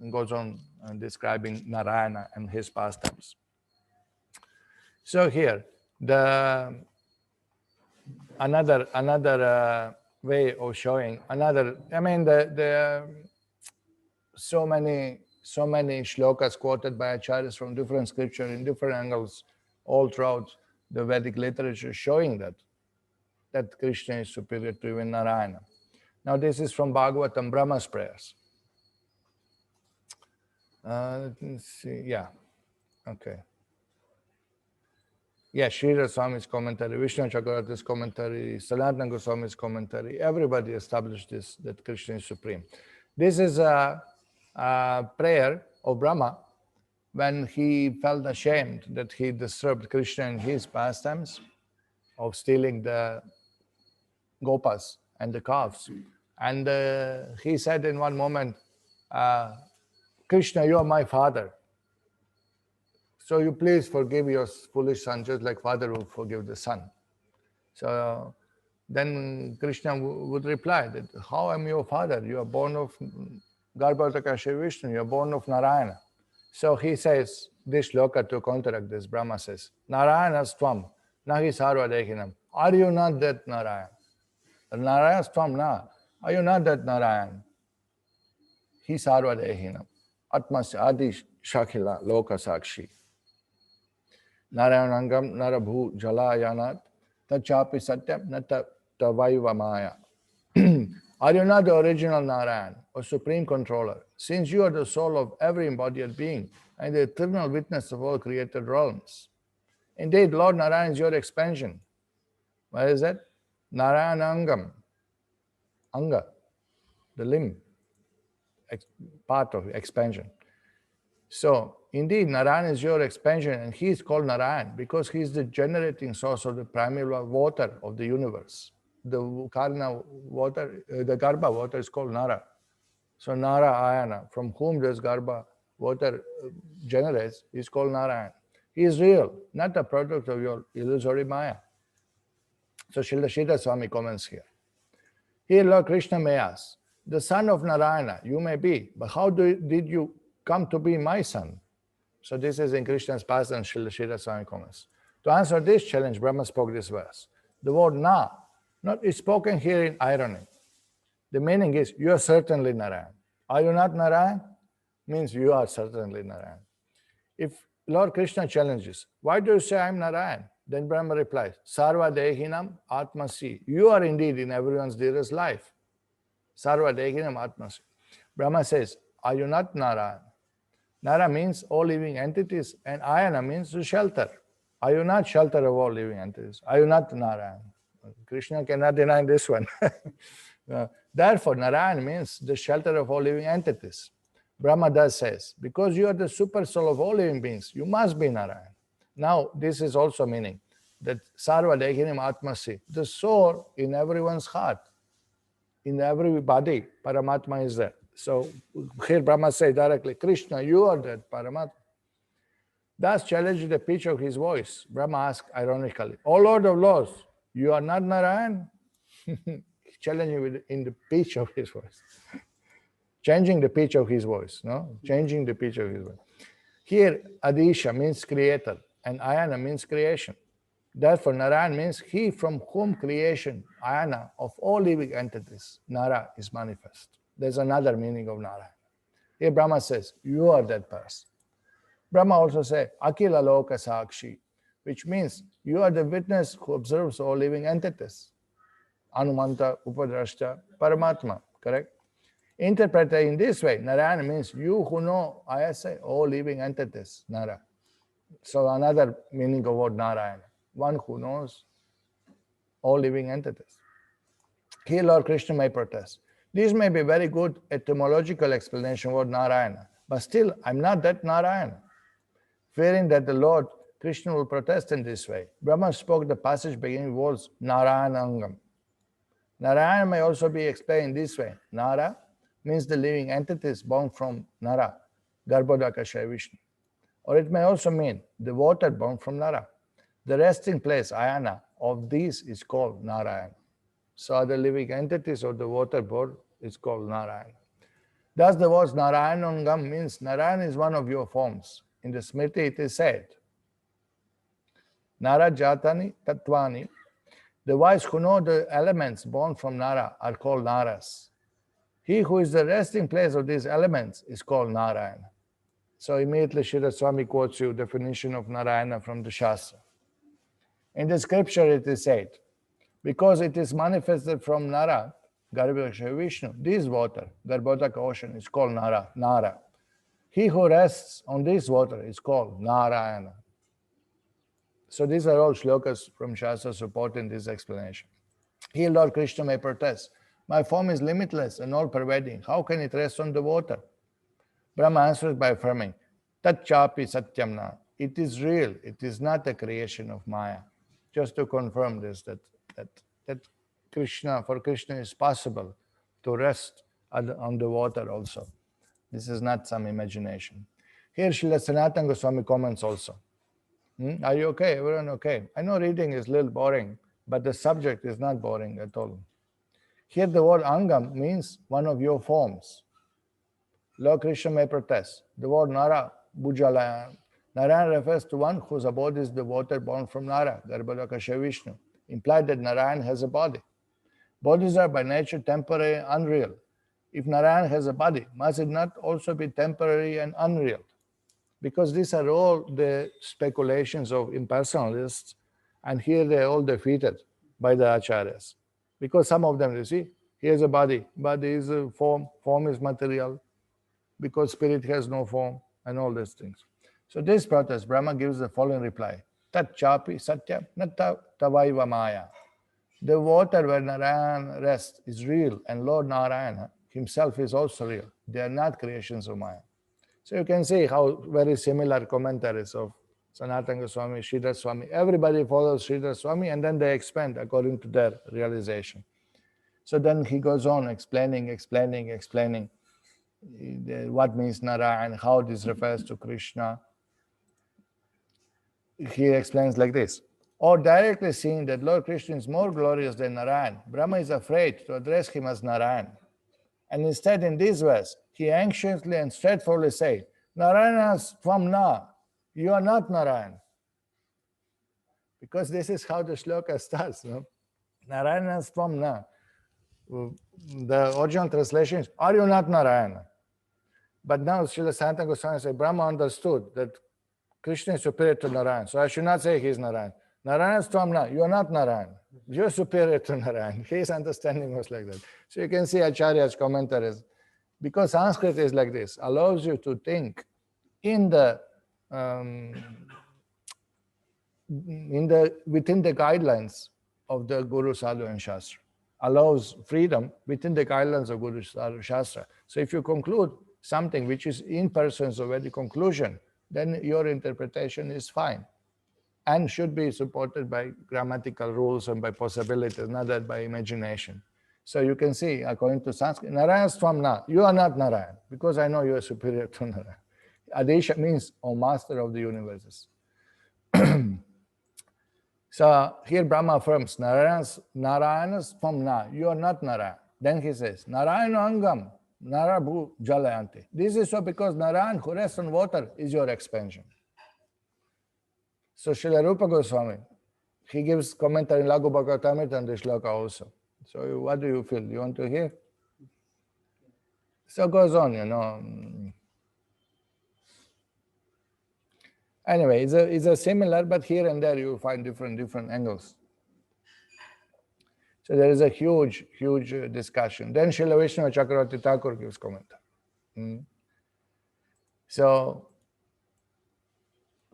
and goes on describing Nārāyaṇa and his pastimes. So here, another way of showing so many shlokas quoted by acharyas from different scripture in different angles all throughout the Vedic literature showing that Krishna is superior to even Nārāyaṇa. Now this is from Bhagavatam, Brahma's prayers. Let's see, yeah, okay. Yeah, Sridhar Swami's commentary, Vishnu Chakravarti's commentary, Sanatana Goswami's commentary, everybody established this, that Krishna is supreme. This is a prayer of Brahma when he felt ashamed that he disturbed Krishna in his pastimes of stealing the gopas and the calves. And he said in one moment, Krishna, you are my father. So you please forgive your foolish son, just like father would forgive the son. So then Krishna would reply that, how am your father? You are born of Garbhodaka Shri Vishnu, you are born of Nārāyaṇa. So he says, this shloka to counteract this, Brahma says, Nārāyaṇastvam, nahi sarvadehinam. Are you not that Nārāyaṇa? Nārāyaṇastvam na. Are you not that Nārāyaṇa? He sarvadehinam. Atmasya adi shakhila loka sakshi. Nārāyaṇangam narabhu jalayanat tachapi satyam nata tavaiva maya. Are you not the original Nārāyaṇa, or supreme controller, since you are the soul of every embodied being and the eternal witness of all created realms? Indeed, Lord Nārāyaṇa is your expansion. What is that? Nārāyaṇangam, anga, the limb, part of expansion. So, indeed, Nārāyaṇa is your expansion, and he is called Nārāyaṇa because he is the generating source of the primeval water of the universe. The Karna water, the Garbha water is called Nara. So, Nārāyaṇa, from whom this Garbha water generates, is called Nārāyaṇa. He is real, not a product of your illusory Maya. So, Sridhar Swami comments here. Here, Lord Krishna may ask, the son of Nārāyaṇa you may be, but how did you come to be my son? So this is in Krishna's past, and Sridhar Swami comments. To answer this challenge, Brahma spoke this verse. The word na is spoken here in irony. The meaning is, you are certainly Nārāyaṇa. Are you not Nārāyaṇa? Means you are certainly Nārāyaṇa. If Lord Krishna challenges, why do you say I am Nārāyaṇa? Then Brahma replies, Sarva Dehinam Atmasi. You are indeed in everyone's dearest life. Sarva Dehinam Atmasi. Brahma says, are you not Nārāyaṇa? Nara means all living entities, and Ayana means to shelter. Are you not shelter of all living entities? Are you not Nārāyaṇa? Krishna cannot deny this one. Therefore, Nārāyaṇa means the shelter of all living entities. Brahma thus says, because you are the super soul of all living beings, you must be Nārāyaṇa. Now, this is also meaning that Sarva Dehinim Atmasi, the soul in everyone's heart, in every body, Paramatma is there. So here Brahma says directly, Krishna, you are that Paramatma. Thus challenging the pitch of his voice, Brahma asked ironically, O Lord of Lords, you are not Nārāyaṇa? Challenging in the pitch of his voice. Changing the pitch of his voice, no? Changing the pitch of his voice. Here, Adisha means creator, and Ayana means creation. Therefore, Nārāyaṇa means he from whom creation, Ayana, of all living entities, Nara, is manifest. There's another meaning of Nārāyaṇa. Here Brahma says, you are that person. Brahma also says, Akila Loka Sakshi, which means you are the witness who observes all living entities. Anumanta, Upadrashta, Paramatma, correct? Interpreted in this way, Nārāyaṇa means you who know, I say, all living entities, Nara. So another meaning of word Nārāyaṇa, one who knows all living entities. Here Lord Krishna may protest. This may be very good etymological explanation of word Nārāyaṇa, but still I'm not that Nārāyaṇa. Fearing that the Lord Krishna will protest in this way, Brahma spoke the passage beginning with words Nārāyaṇangam. Nārāyaṇa may also be explained this way. Nara means the living entities born from Nara, Garbhodakasha Vishnu. Or it may also mean the water born from Nara. The resting place, ayana, of these is called Nārāyaṇa. So the living entities of the water born is called Nārāyaṇa. Thus the words Nārāyaṇangam means Nārāyaṇa is one of your forms. In the Smriti it is said, Nara Jatani Tattvani. The wise who know the elements born from Nara are called Naras. He who is the resting place of these elements is called Nārāyaṇa. So immediately Sridhar Swami quotes you definition of Nārāyaṇa from the Shastra. In the scripture it is said, because it is manifested from Nara, Garbhodakasha Vishnu, this water, Garbhodaka ocean, is called Nara. He who rests on this water is called Nārāyaṇa. So these are all shlokas from Shastra supporting this explanation. Here Lord Krishna may protest, my form is limitless and all-pervading. How can it rest on the water? Brahma answers by affirming, Tat chapi satyamna. It is real. It is not a creation of Maya. Just to confirm this, that Krishna, for Krishna is possible to rest on the water also. This is not some imagination. Here Srila Sanatana Goswami comments also. Are you okay? Everyone okay? I know reading is a little boring, but the subject is not boring at all. Here the word Angam means one of your forms. Lord Krishna may protest. The word Nara, Bhujala, Narayan refers to one whose abode is the water born from Nara, Garbhodakasha Vishnu, implied that Narayan has a body. Bodies are by nature temporary and unreal. If Narayan has a body, must it not also be temporary and unreal? Because these are all the speculations of impersonalists, and here they are all defeated by the acharyas. Because some of them, you see, he has a body is a form is material, because spirit has no form, and all these things. So this protest, Brahma gives the following reply. Tat chapi satya natta tavaiva maya. The water where Narayan rests is real, and Lord Nārāyaṇa himself is also real. They are not creations of Maya. So you can see how very similar commentaries of Sanatana Goswami, Sridhar Swami, everybody follows Sridhar Swami, and then they expand according to their realization. So then he goes on explaining what means Narayan, how this refers to Krishna. He explains like this. Or directly seeing that Lord Krishna is more glorious than Narayan, Brahma is afraid to address him as Narayan. And instead in this verse, he anxiously and straightforwardly says, Narayana's from Na, you are not Narayan. Because this is how the shloka starts. No? Narayana's from Na. The original translation is, are you not Narayana? But now Srila Sanatana Goswami says, Brahma understood that Krishna is superior to Narayan. So I should not say he is Narayan. Narayan is from Na, you are not Narayan. You are superior to Narayan. His understanding was like that. So you can see Acharya's commentaries. Because Sanskrit is like this, allows you to think within the guidelines of the Guru, Sadhu and Shastra. Allows freedom within the guidelines of Guru, Sadhu, Shastra. So if you conclude something which is in person's already conclusion, then your interpretation is fine and should be supported by grammatical rules and by possibilities, not that by imagination. So you can see, according to Sanskrit, Narayan is from Na. You are not Narayan, because I know you are superior to Narayan. Adesha means, O master of the universes. So here Brahma affirms, Narayana's from Na. You are not Narayan. Then he says, Narayana Angam, Narabhu Jalayanti. This is so because Narayan, who rests on water, is your expansion. So Srila Rupa Goswami, he gives commentary in Laghu Bhagavatamrita on this shloka also. So what do you feel? You want to hear? So it goes on, Anyway, it's a similar, but here and there you find different angles. So there is a huge, huge discussion. Then Srila Vishnu Chakravarti Thakur gives commentary. So,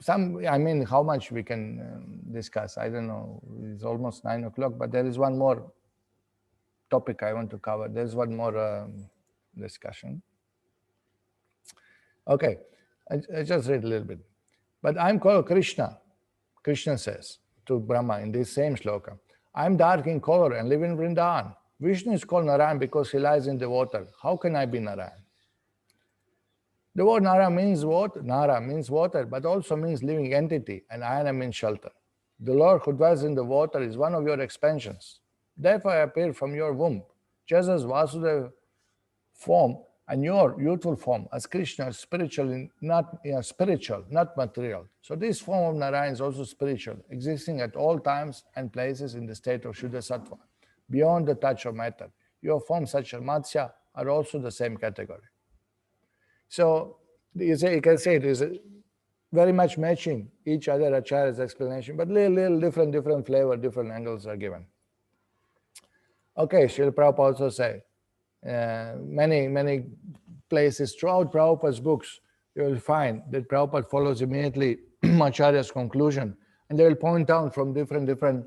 how much we can discuss? I don't know. It's almost 9 o'clock, but there is one more topic I want to cover. There's one more discussion. Okay, I just read a little bit. But I'm called Krishna. Krishna says to Brahma in this same shloka, I'm dark in color and live in Vrindavan. Vishnu is called Nārāyaṇa because he lies in the water. How can I be Nārāyaṇa? The word Nara means water. Nara means water, but also means living entity, and Ayana means shelter. The Lord who dwells in the water is one of your expansions. Therefore I appeared from your womb, just as Vasudeva form and your youthful form as Krishna is spiritual, not material. So this form of Narayan is also spiritual, existing at all times and places in the state of Shuddha Sattva, beyond the touch of matter. Your forms such as Matsya are also the same category. So you can say it is very much matching each other Acharya's explanation, but little different flavor, different angles are given. Okay, Srila Prabhupada also say, many places throughout Prabhupada's books, you will find that Prabhupada follows immediately Acharya's conclusion, and they will point out from different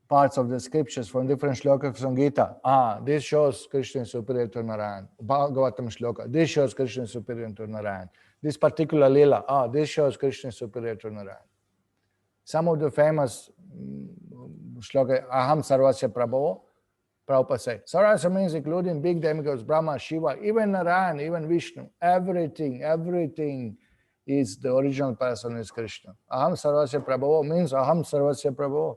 parts of the scriptures, from different shlokas from Gita. This shows Krishna is superior to Narayan. Bhagavatam shloka, this shows Krishna is superior to Narayan. This particular lila, this shows Krishna is superior to Narayan. Some of the famous shloka, Aham Sarvasya Prabhavo, Prabhupada said. Sarvasya means including big demigods, Brahma, Shiva, even Narayan, even Vishnu. Everything is the original person is Krishna. Aham Sarvasya Prabhavo means Aham Sarvasya Prabhavo.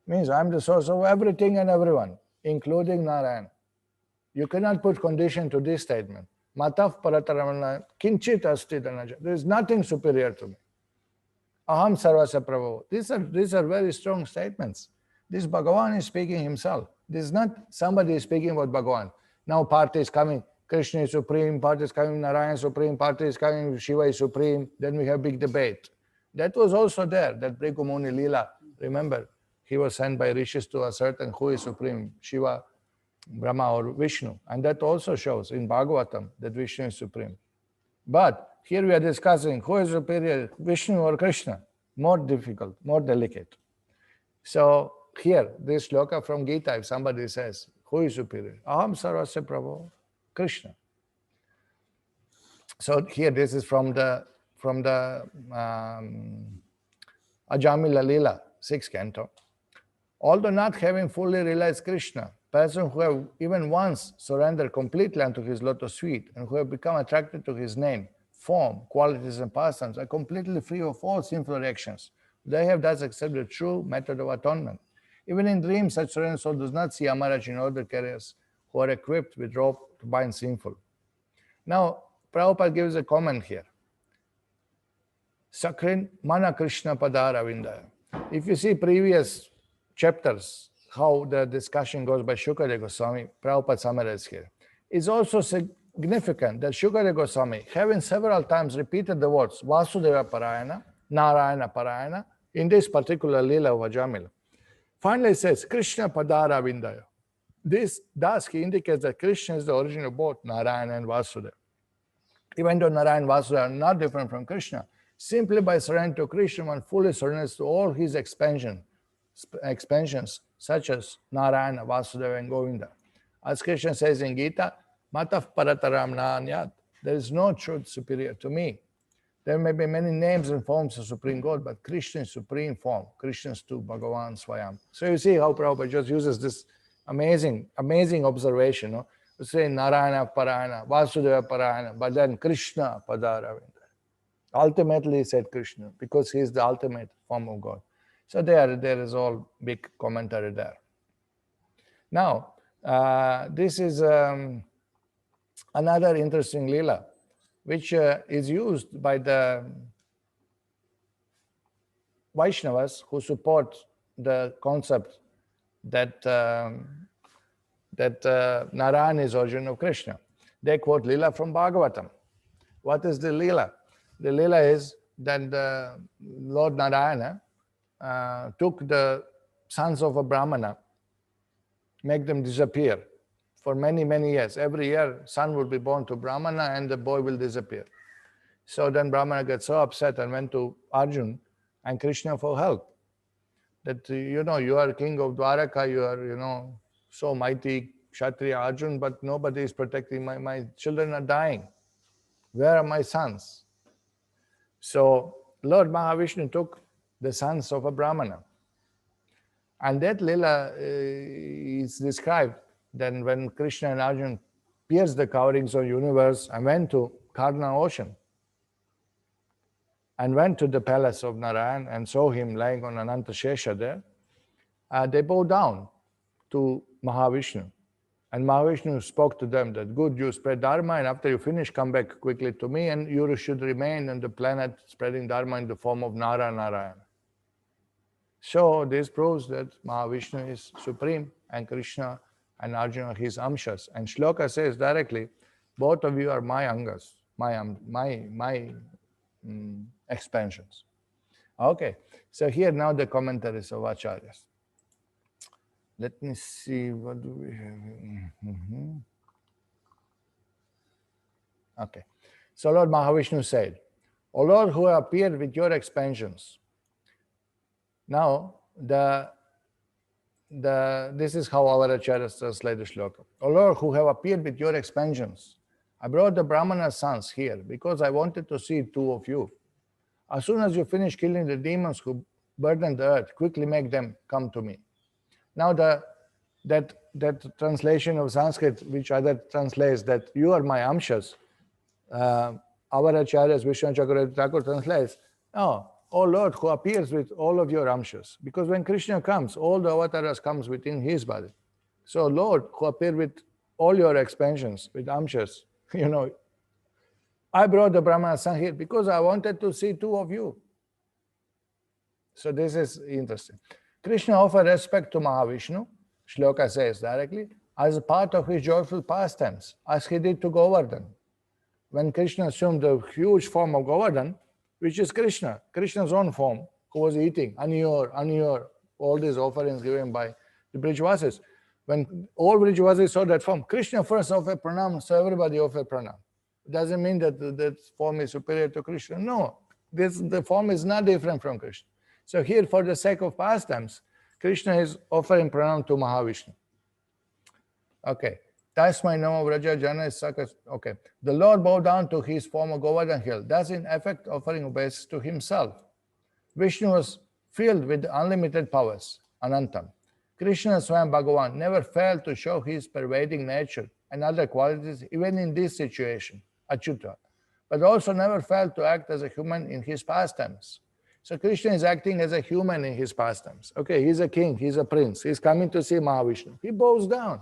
Means I am the source of everything and everyone, including Narayan. You cannot put condition to this statement. Matav parataramana kinchit asti dhanaja. There is nothing superior to me. Aham sarvasya prabhu. These are very strong statements. This Bhagavan is speaking himself. This is not somebody speaking about Bhagavan. Now party is coming, Krishna is supreme, party is coming, Narayan is supreme, party is coming, Shiva is supreme. Then we have big debate. That was also there, that Bhrigu Muni Lila. Remember, he was sent by rishis to ascertain who is supreme, Shiva, Brahma or Vishnu. And that also shows in Bhagavatam that Vishnu is supreme. But here we are discussing who is superior, Vishnu or Krishna. More difficult, more delicate. So here, this shloka from Gita, if somebody says, who is superior? Aham sarvasya prabhu, Krishna. So here, this is from the Ajamila Lila, 6th canto. Although not having fully realized Krishna, persons who have even once surrendered completely unto his lotus feet and who have become attracted to his name, form, qualities, and pastimes are completely free of all sinful reactions. They have thus accepted the true method of atonement. Even in dreams, such surrendered soul does not see Amaraj in other carriers who are equipped with rope to bind sinful. Now, Prabhupada gives a comment here. Sakrin mana Krishna padara vindaya. If you see previous chapters, how the discussion goes by Shukadeva Goswami, Prabhupada summarizes here. It's also significant that Shukadeva Goswami, having several times repeated the words Vasudeva Parayana, Nārāyaṇa Parayana, in this particular Lila of Ajamila, finally says Krishna Padara Vindaya. Thus he indicates that Krishna is the origin of both Nārāyaṇa and Vasudeva. Even though Nārāyaṇa and Vasudeva are not different from Krishna, simply by surrendering to Krishna, one fully surrenders to all his expansions, such as Nārāyaṇa, Vasudeva, and Govinda. As Krishna says in Gita, Matav parataram nānyat, there is no truth superior to me. There may be many names and forms of Supreme God, but Krishna is supreme form. Krishna is tu Bhagavan Swayam. So you see how Prabhupada just uses this amazing observation. No? You say Nārāyaṇa Parayana, Vasudeva Parayana, but then Krishna Padaravinda. Ultimately he said Krishna, because he is the ultimate form of God. So there is all big commentary there. Now, this is another interesting lila, which is used by the Vaishnavas who support the concept that Narayan is origin of Krishna. They quote lila from Bhagavatam. What is the lila? The lila is that the Lord Nārāyaṇa took the sons of a Brahmana make them disappear for many, many years. Every year, son will be born to Brahmana and the boy will disappear. So then Brahmana gets so upset and went to Arjun and Krishna for help. That, you are king of Dwaraka, you are, so mighty, Kshatriya Arjun, but nobody is protecting my children are dying. Where are my sons? So Lord Mahavishnu took the sons of a Brahmana. And that lila is described then when Krishna and Arjun pierced the coverings of universe and went to Kṛṣṇa ocean and went to the palace of Nārāyaṇa and saw him lying on Ananta Shesha there. They bowed down to Mahavishnu. And Mahavishnu spoke to them that, good, you spread Dharma, and after you finish, come back quickly to me, and you should remain on the planet spreading Dharma in the form of Nārāyaṇa. So this proves that Mahavishnu is supreme, and Krishna and Arjuna are his amshas. And Shloka says directly, both of you are my angas, my expansions. Okay, so here now the commentaries of Acharyas. Let me see, what do we have? Okay. So Lord Mahavishnu said, O Lord, who appeared with your expansions. Now, this is how our Acharyas translate the shloka. O Lord, who have appeared with your expansions, I brought the Brahmana sons here because I wanted to see two of you. As soon as you finish killing the demons who burden the earth, quickly make them come to me. Now that translation of Sanskrit, which other translates that you are my amshas, our Acharyas, Vishnu Chakravarti Thakur translates, oh Lord, who appears with all of your amshas. Because when Krishna comes, all the avatars comes within his body. So Lord, who appeared with all your expansions, with amshas, I brought the Brahmana son here because I wanted to see two of you. So this is interesting. Krishna offered respect to Mahavishnu, Shloka says directly, as a part of his joyful pastimes, as he did to Govardhan. When Krishna assumed the huge form of Govardhan, which is Krishna, Krishna's own form, who was eating, Anyor, all these offerings given by the Brijvasis. When all Brijvasis saw that form, Krishna first offered pranam, so everybody offered pranam. It doesn't mean that that form is superior to Krishna. No, the form is not different from Krishna. So here, for the sake of pastimes, Krishna is offering pranam to Mahavishnu. Okay. Tasmai Namo Vraja Jana Sakas. Okay. The Lord bowed down to his form of Govardhan hill, thus in effect offering obeisance to himself. Vishnu was filled with unlimited powers, Anantam. Krishna Swayam Bhagavan never failed to show his pervading nature and other qualities even in this situation, Achyuta, but also never failed to act as a human in his pastimes. So Krishna is acting as a human in his pastimes. Okay, he's a king, he's a prince, he's coming to see Mahavishnu. He bows down.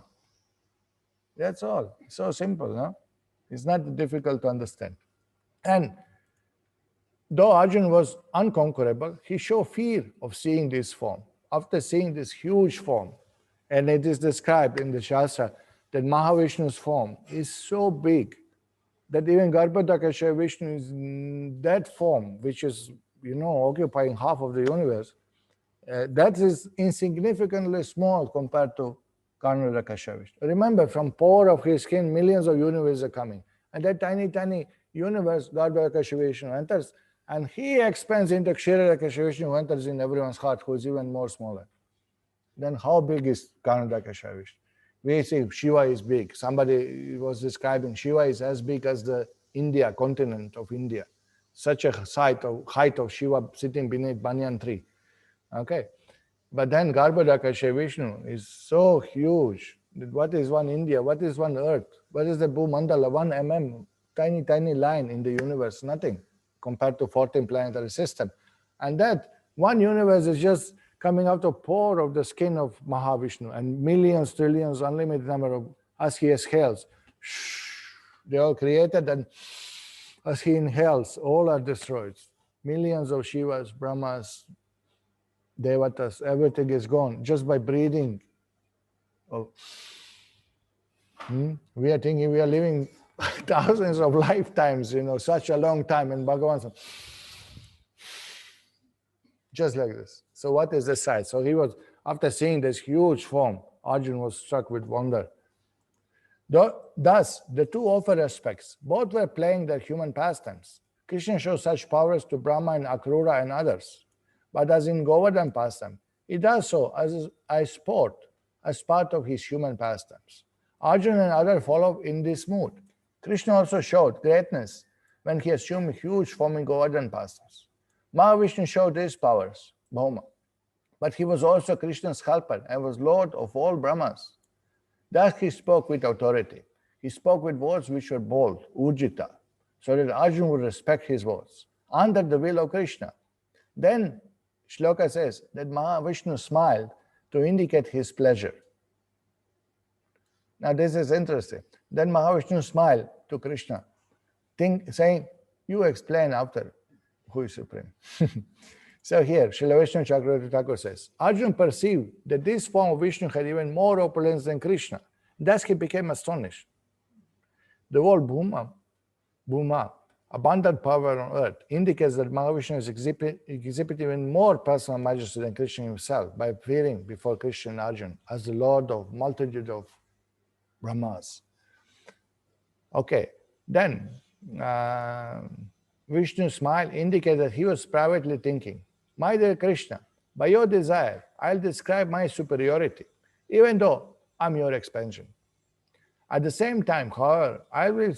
That's all. So simple, no? It's not difficult to understand. And though Arjuna was unconquerable, he showed fear of seeing this form. After seeing this huge form, and it is described in the Shastra that Mahavishnu's form is so big that even Garbhodakasha Vishnu is in that form, which is, occupying half of the universe, that is insignificantly small compared to Karnataka Vishnu. Remember, from pore of his skin, millions of universes are coming. And that tiny, tiny universe, Garbhodakasha Vishnu enters, and he expands into Kshirodakasha Vishnu, who enters in everyone's heart, who is even more smaller. Then how big is Karnataka Vishnu? We say Shiva is big. Somebody was describing Shiva is as big as the India, continent of India. Such a height of Shiva sitting beneath banyan tree. Okay. But then Garbhodakasha Vishnu is so huge. What is one India? What is one Earth? What is the Bhumandala? 1 mm, tiny, tiny line in the universe, nothing compared to 14 planetary system. And that one universe is just coming out of pore of the skin of Mahavishnu, and millions, trillions, unlimited number of, as he exhales, they are created, and as he inhales, all are destroyed. Millions of Shivas, Brahmas, Devatas, everything is gone just by breathing. Oh. We are thinking we are living thousands of lifetimes, such a long time, and Bhagavan said, just like this. So what is the size? So he was, after seeing this huge form Arjuna was struck with wonder. Thus, the two offer aspects, both were playing their human pastimes. Krishna shows such powers to Brahma and Akrura and others. But as in Govardhan pastime, he does so as sport, as part of his human pastimes. Arjuna and others follow in this mood. Krishna also showed greatness when he assumed huge form in Govardhan pastimes. Mahavishnu showed his powers, Bhauma, but he was also Krishna's helper and was Lord of all Brahmas. Thus he spoke with authority. He spoke with words which were bold, Urjita, so that Arjuna would respect his words, under the will of Krishna. Then Shloka says that Mahavishnu smiled to indicate his pleasure. Now this is interesting. Then Mahavishnu smiled to Krishna, saying, you explain after who is supreme. So here, Srila Vishnu Chakravarti Thakur says, Arjuna perceived that this form of Vishnu had even more opulence than Krishna. Thus he became astonished. The word Bhuma, abundant power on earth, indicates that Mahavishnu is exhibiting even more personal majesty than Krishna himself by appearing before Krishna and Arjuna as the Lord of multitude of Brahmas. Okay, then Vishnu's smile indicates that he was privately thinking, my dear Krishna, by your desire, I'll describe my superiority, even though I'm your expansion. At the same time, however, I will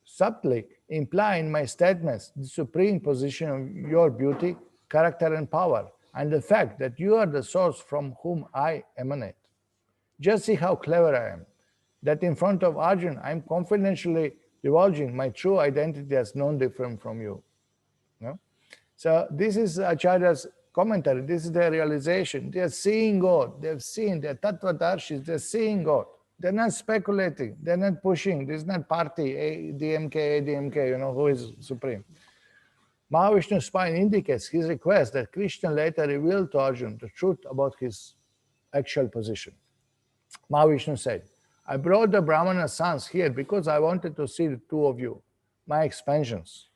subtly imply in my statements the supreme position of your beauty, character, and power, and the fact that you are the source from whom I emanate. Just see how clever I am, that in front of Arjuna, I'm confidentially divulging my true identity as known different from you. No? So this is Acharya's commentary. This is their realization. They are seeing God. They have seen, they're Tattvadarshis, they're seeing God. They're not speculating. They're not pushing. This is not party, DMK, ADMK, who is supreme. Mahavishnu's spine indicates his request that Krishna later revealed to Arjuna the truth about his actual position. Mahavishnu said, I brought the Brahmana sons here because I wanted to see the two of you, my expansions.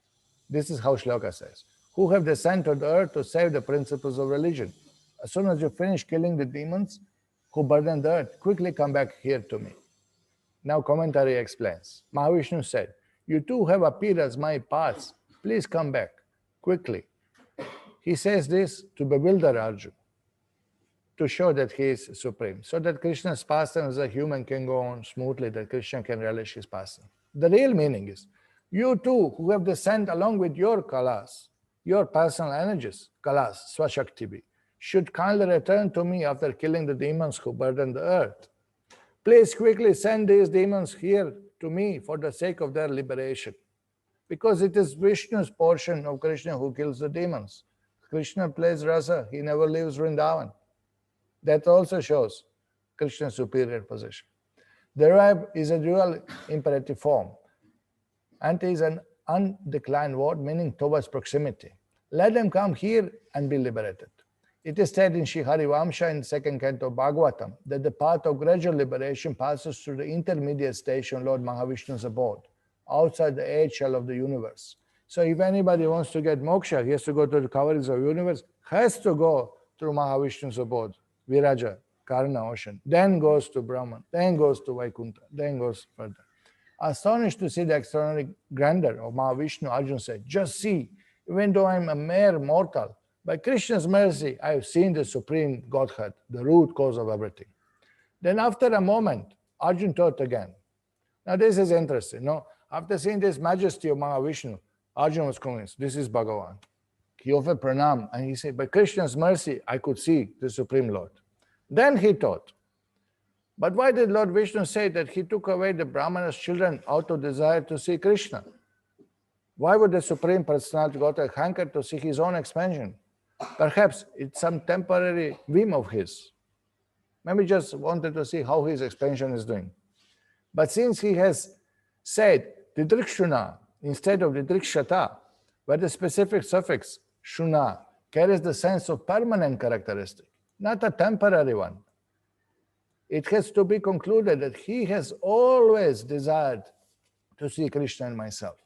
This is how Shloka says, who have descended to the earth to save the principles of religion. As soon as you finish killing the demons who burden the earth, quickly come back here to me. Now commentary explains. Mahavishnu said, you two have appeared as my paths. Please come back quickly. He says this to bewilder Arjuna, to show that he is supreme, so that Krishna's pastime as a human can go on smoothly, that Krishna can relish his pastime. The real meaning is, you too, who have descended along with your kalas, your personal energies, kalas, swashakti, should kindly return to me after killing the demons who burden the earth. Please quickly send these demons here to me for the sake of their liberation, because it is Vishnu's portion of Krishna who kills the demons. Krishna plays rasa, he never leaves Vrindavan. That also shows Krishna's superior position. The verb is a dual imperative form. Anti is an undeclined word meaning towards proximity. Let them come here and be liberated. It is said in Śrī Harivamsha in 2nd canto Bhagavatam that the path of gradual liberation passes through the intermediate station, Lord Mahavishnu's abode, outside the eggshell of the universe. So if anybody wants to get moksha, he has to go to the coverage of the universe, has to go through Mahavishnu's abode, Viraja, Karna ocean, then goes to Brahman, then goes to Vaikuntha, then goes further. Astonished to see the extraordinary grandeur of Mahavishnu, Arjuna said, just see, even though I'm a mere mortal, by Krishna's mercy, I have seen the supreme Godhead, the root cause of everything. Then after a moment, Arjuna thought again. Now this is interesting. No? After seeing this majesty of Mahavishnu, Arjuna was convinced, this is Bhagavan. He offered pranam and he said, by Krishna's mercy, I could see the Supreme Lord. Then he thought, but why did Lord Vishnu say that he took away the Brahmana's children out of desire to see Krishna? Why would the Supreme Personality Godhead hanker to see his own expansion? Perhaps it's some temporary whim of his. Maybe just wanted to see how his expansion is doing. But since he has said didrikshuna instead of didrikshata, where the specific suffix shuna carries the sense of permanent characteristic, not a temporary one, it has to be concluded that he has always desired to see Krishna and myself.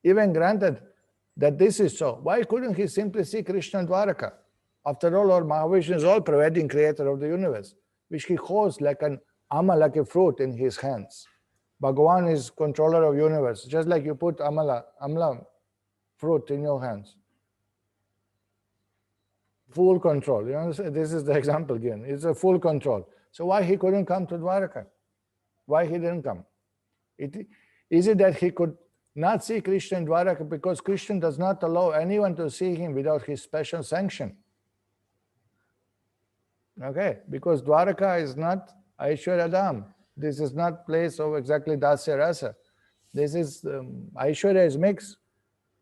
Even granted that this is so, why couldn't he simply see Krishna and Dwaraka? After all, Lord Mahavishnu is all-pervading creator of the universe. which he holds like an amma, like a fruit in his hands. Bhagavan is controller of universe, just like you put amla fruit in your hands. Full control. You understand? This is the example given. It's a full control. So why he couldn't come to Dwaraka? Why he didn't come? Is it that he could not see Krishna in Dwaraka because Krishna does not allow anyone to see him without his special sanction? Okay, because Dwaraka is not Aishwarya Dham. This is not place of exactly Dasya Rasa. This is Aishwarya is mixed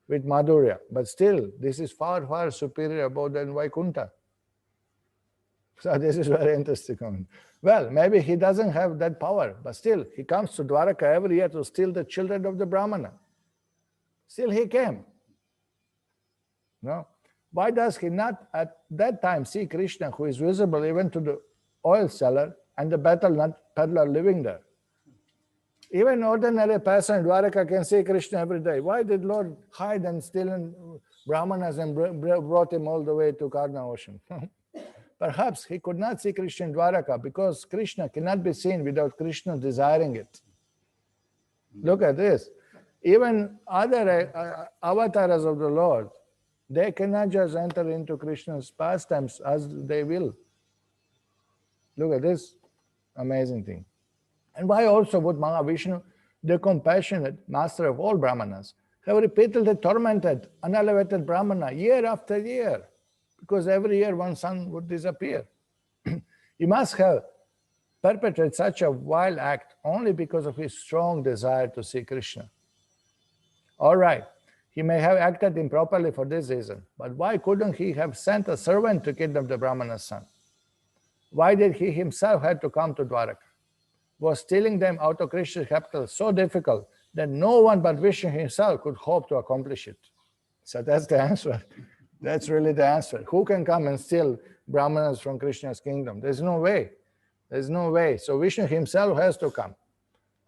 with Madhurya, but still this is far, far superior about than Vaikuntha. So this is very interesting. Well, maybe he doesn't have that power, but still he comes to Dwaraka every year to steal the children of the Brahmana. Still he came. No? Why does he not at that time see Krishna, who is visible even to the oil seller and the battle nut peddler living there? Even ordinary person in Dwaraka can see Krishna every day. Why did Lord hide and steal in Brahmanas and brought him all the way to Karna ocean? Perhaps he could not see Krishna in Dwaraka because Krishna cannot be seen without Krishna desiring it. Look at this. Even other avatars of the Lord, they cannot just enter into Krishna's pastimes as they will. Look at this amazing thing. And why also would Mahavishnu, the compassionate master of all Brahmanas, have repeatedly tormented unelevated Brahmana year after year? Because every year one son would disappear. He must have perpetrated such a wild act only because of his strong desire to see Krishna. All right, he may have acted improperly for this reason, but why couldn't he have sent a servant to kidnap the Brahmana's son? Why did he himself have to come to Dwaraka? Was stealing them out of Krishna's capital so difficult that no one but Vishnu himself could hope to accomplish it? So that's the answer. That's really the answer. Who can come and steal Brahmanas from Krishna's kingdom? There's no way. There's no way. So Vishnu himself has to come.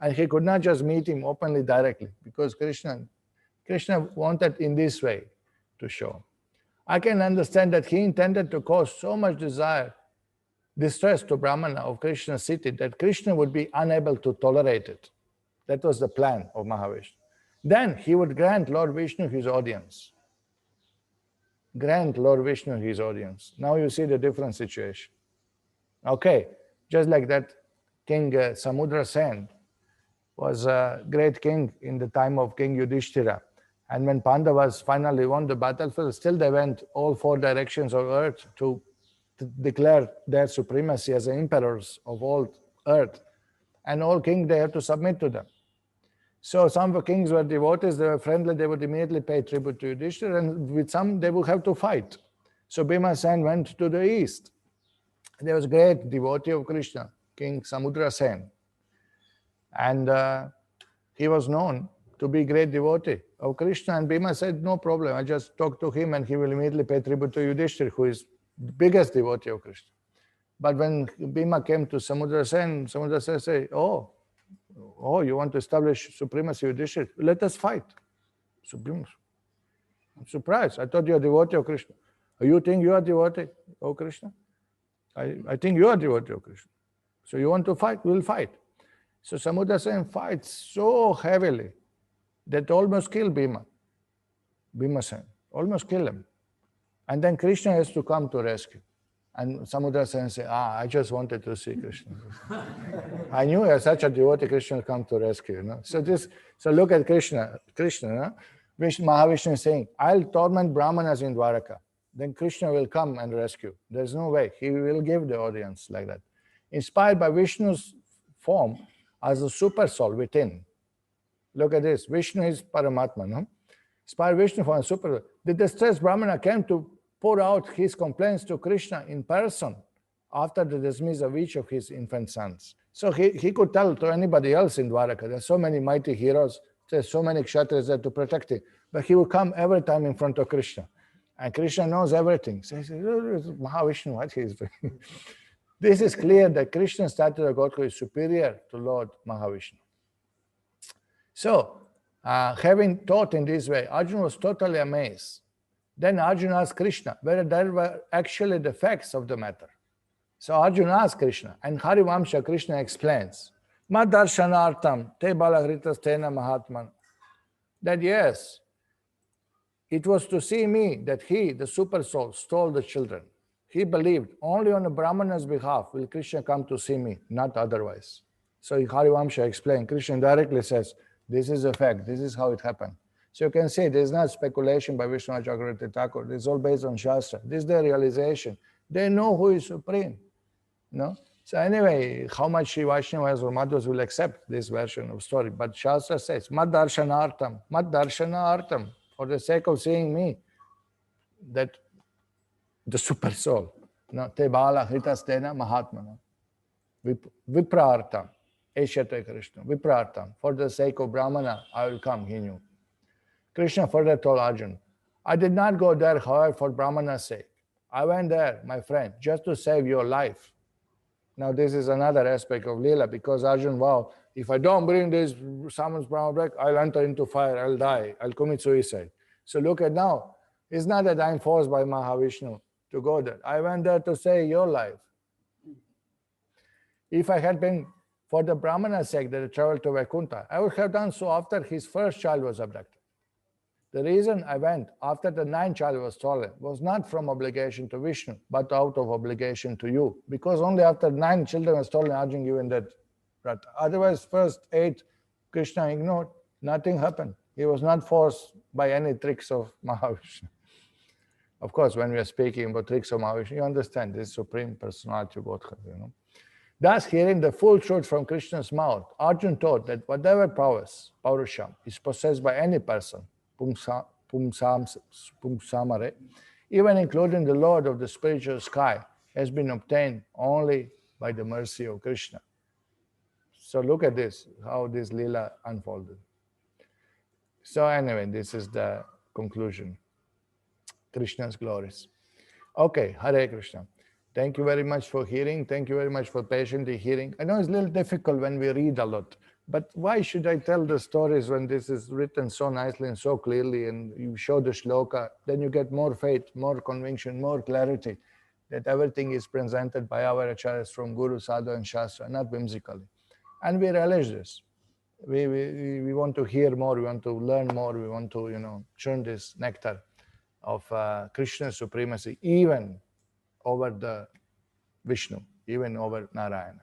And he could not just meet him openly, directly, because Krishna wanted in this way to show. I can understand that he intended to cause so much distress to Brahmana of Krishna's city that Krishna would be unable to tolerate it. That was the plan of Mahavishnu. Then he would grant Lord Vishnu his audience. Grant Lord Vishnu his audience. Now you see the different situation. Okay, just like that King Samudra Sen was a great king in the time of King Yudhishthira. And when Pandavas finally won the battlefield, still they went all four directions of earth to declare their supremacy as the emperors of all earth. And all kings, they have to submit to them. So some kings were devotees, they were friendly, they would immediately pay tribute to Yudhishthira, and with some they would have to fight. So Bhima-sen went to the east. There was a great devotee of Krishna, King Samudra Sen. And he was known to be a great devotee of Krishna. And Bhima said, no problem, I just talk to him and he will immediately pay tribute to Yudhishthira, who is the biggest devotee of Krishna. But when Bhima came to Samudra Sen said, oh, you want to establish supremacy with Yudhishthira? Let us fight. So Bhima, I'm surprised. I thought you are devotee of Krishna. You think you are devotee of Krishna? I think you are devotee of Krishna. So you want to fight? We will fight. So Samudra Sen fights so heavily that almost killed Bhima. Bhima-sen, almost killed him. And then Krishna has to come to rescue. And Samudra Sen said, I just wanted to see Krishna. I knew as such a devotee, Krishna will come to rescue. You know? So look at Krishna. Mahavishnu is saying, I'll torment Brahmanas in Dwaraka. Then Krishna will come and rescue. There's no way. He will give the audience like that. Inspired by Vishnu's form as a super soul within. Look at this. Vishnu is Paramatma. No? Inspired Vishnu form as super soul. The distressed Brahmana came to pour out his complaints to Krishna in person after the dismissal of each of his infant sons. So he could tell to anybody else in Dwaraka, there's so many mighty heroes, there's so many kshatriyas there to protect him. But he would come every time in front of Krishna. And Krishna knows everything. So he says, Mahavishnu, what he is doing? This is clear that Krishna's stature of Godhead is superior to Lord Mahavishnu. So, having thought in this way, Arjuna was totally amazed. Then Arjuna asked Krishna whether there were actually the facts of the matter. So Arjuna asked Krishna, and Harivamsha Krishna explains, Mad darshanartam te balaghritastena mahatman. That yes, it was to see me that he, the super soul, stole the children. He believed only on the Brahmana's behalf will Krishna come to see me, not otherwise. So Harivamsha explained, Krishna directly says, this is a fact, this is how it happened. So you can say this is not speculation by Vishnu Chakravarti Thakur, this is all based on Shastra. This is their realization. They know who is supreme. No? So anyway, how much Sri Vaishnavas or Madhus will accept this version of story? But Shastra says, Mad darshanartam, for the sake of seeing me, that the super soul, no, te bala hritastena mahatmana, viprartam, eshyate Krishna, viprartam, for the sake of Brahmana, I will come, he knew. Krishna further told Arjuna, I did not go there, however, for Brahmana's sake. I went there, my friend, just to save your life. Now, this is another aspect of Leela, because Arjuna vowed, if I don't bring this summons Brahma back, I'll enter into fire, I'll die, I'll commit suicide. So look at now, it's not that I'm forced by Mahavishnu to go there. I went there to save your life. If I had been for the Brahmana's sake that I traveled to Vaikuntha, I would have done so after his first child was abducted. The reason I went after the 9th child was stolen was not from obligation to Vishnu, but out of obligation to you. Because only after 9 children were stolen, Arjuna given that Vrata. Otherwise, first 8, Krishna ignored, nothing happened. He was not forced by any tricks of Mahavishnu. Of course, when we are speaking about tricks of Mahavishnu, you understand this Supreme Personality of Godhead, you know. Thus, hearing the full truth from Krishna's mouth, Arjuna taught that whatever prowess, Paurusham, is possessed by any person, Pumsamare, even including the Lord of the spiritual sky, has been obtained only by the mercy of Krishna. So look at this, how this Leela unfolded. So anyway, this is the conclusion. Krishna's glories. Okay, Hare Krishna. Thank you very much for hearing. Thank you very much for patiently hearing. I know it's a little difficult when we read a lot, but why should I tell the stories when this is written so nicely and so clearly, and you show the shloka, then you get more faith, more conviction, more clarity that everything is presented by our acharyas from Guru, Sadhu and Shastra, not whimsically. And we relish this. We want to hear more, we want to learn more, we want to, churn this nectar of Krishna's supremacy, even over the Vishnu, even over Nārāyaṇa.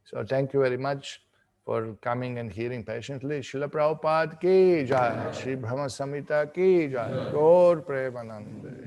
So thank you very much for coming and hearing patiently. Śrīla Prabhupada ki jai, Śrī Brahma-saṁhitā ki jai, Gaur Premanande.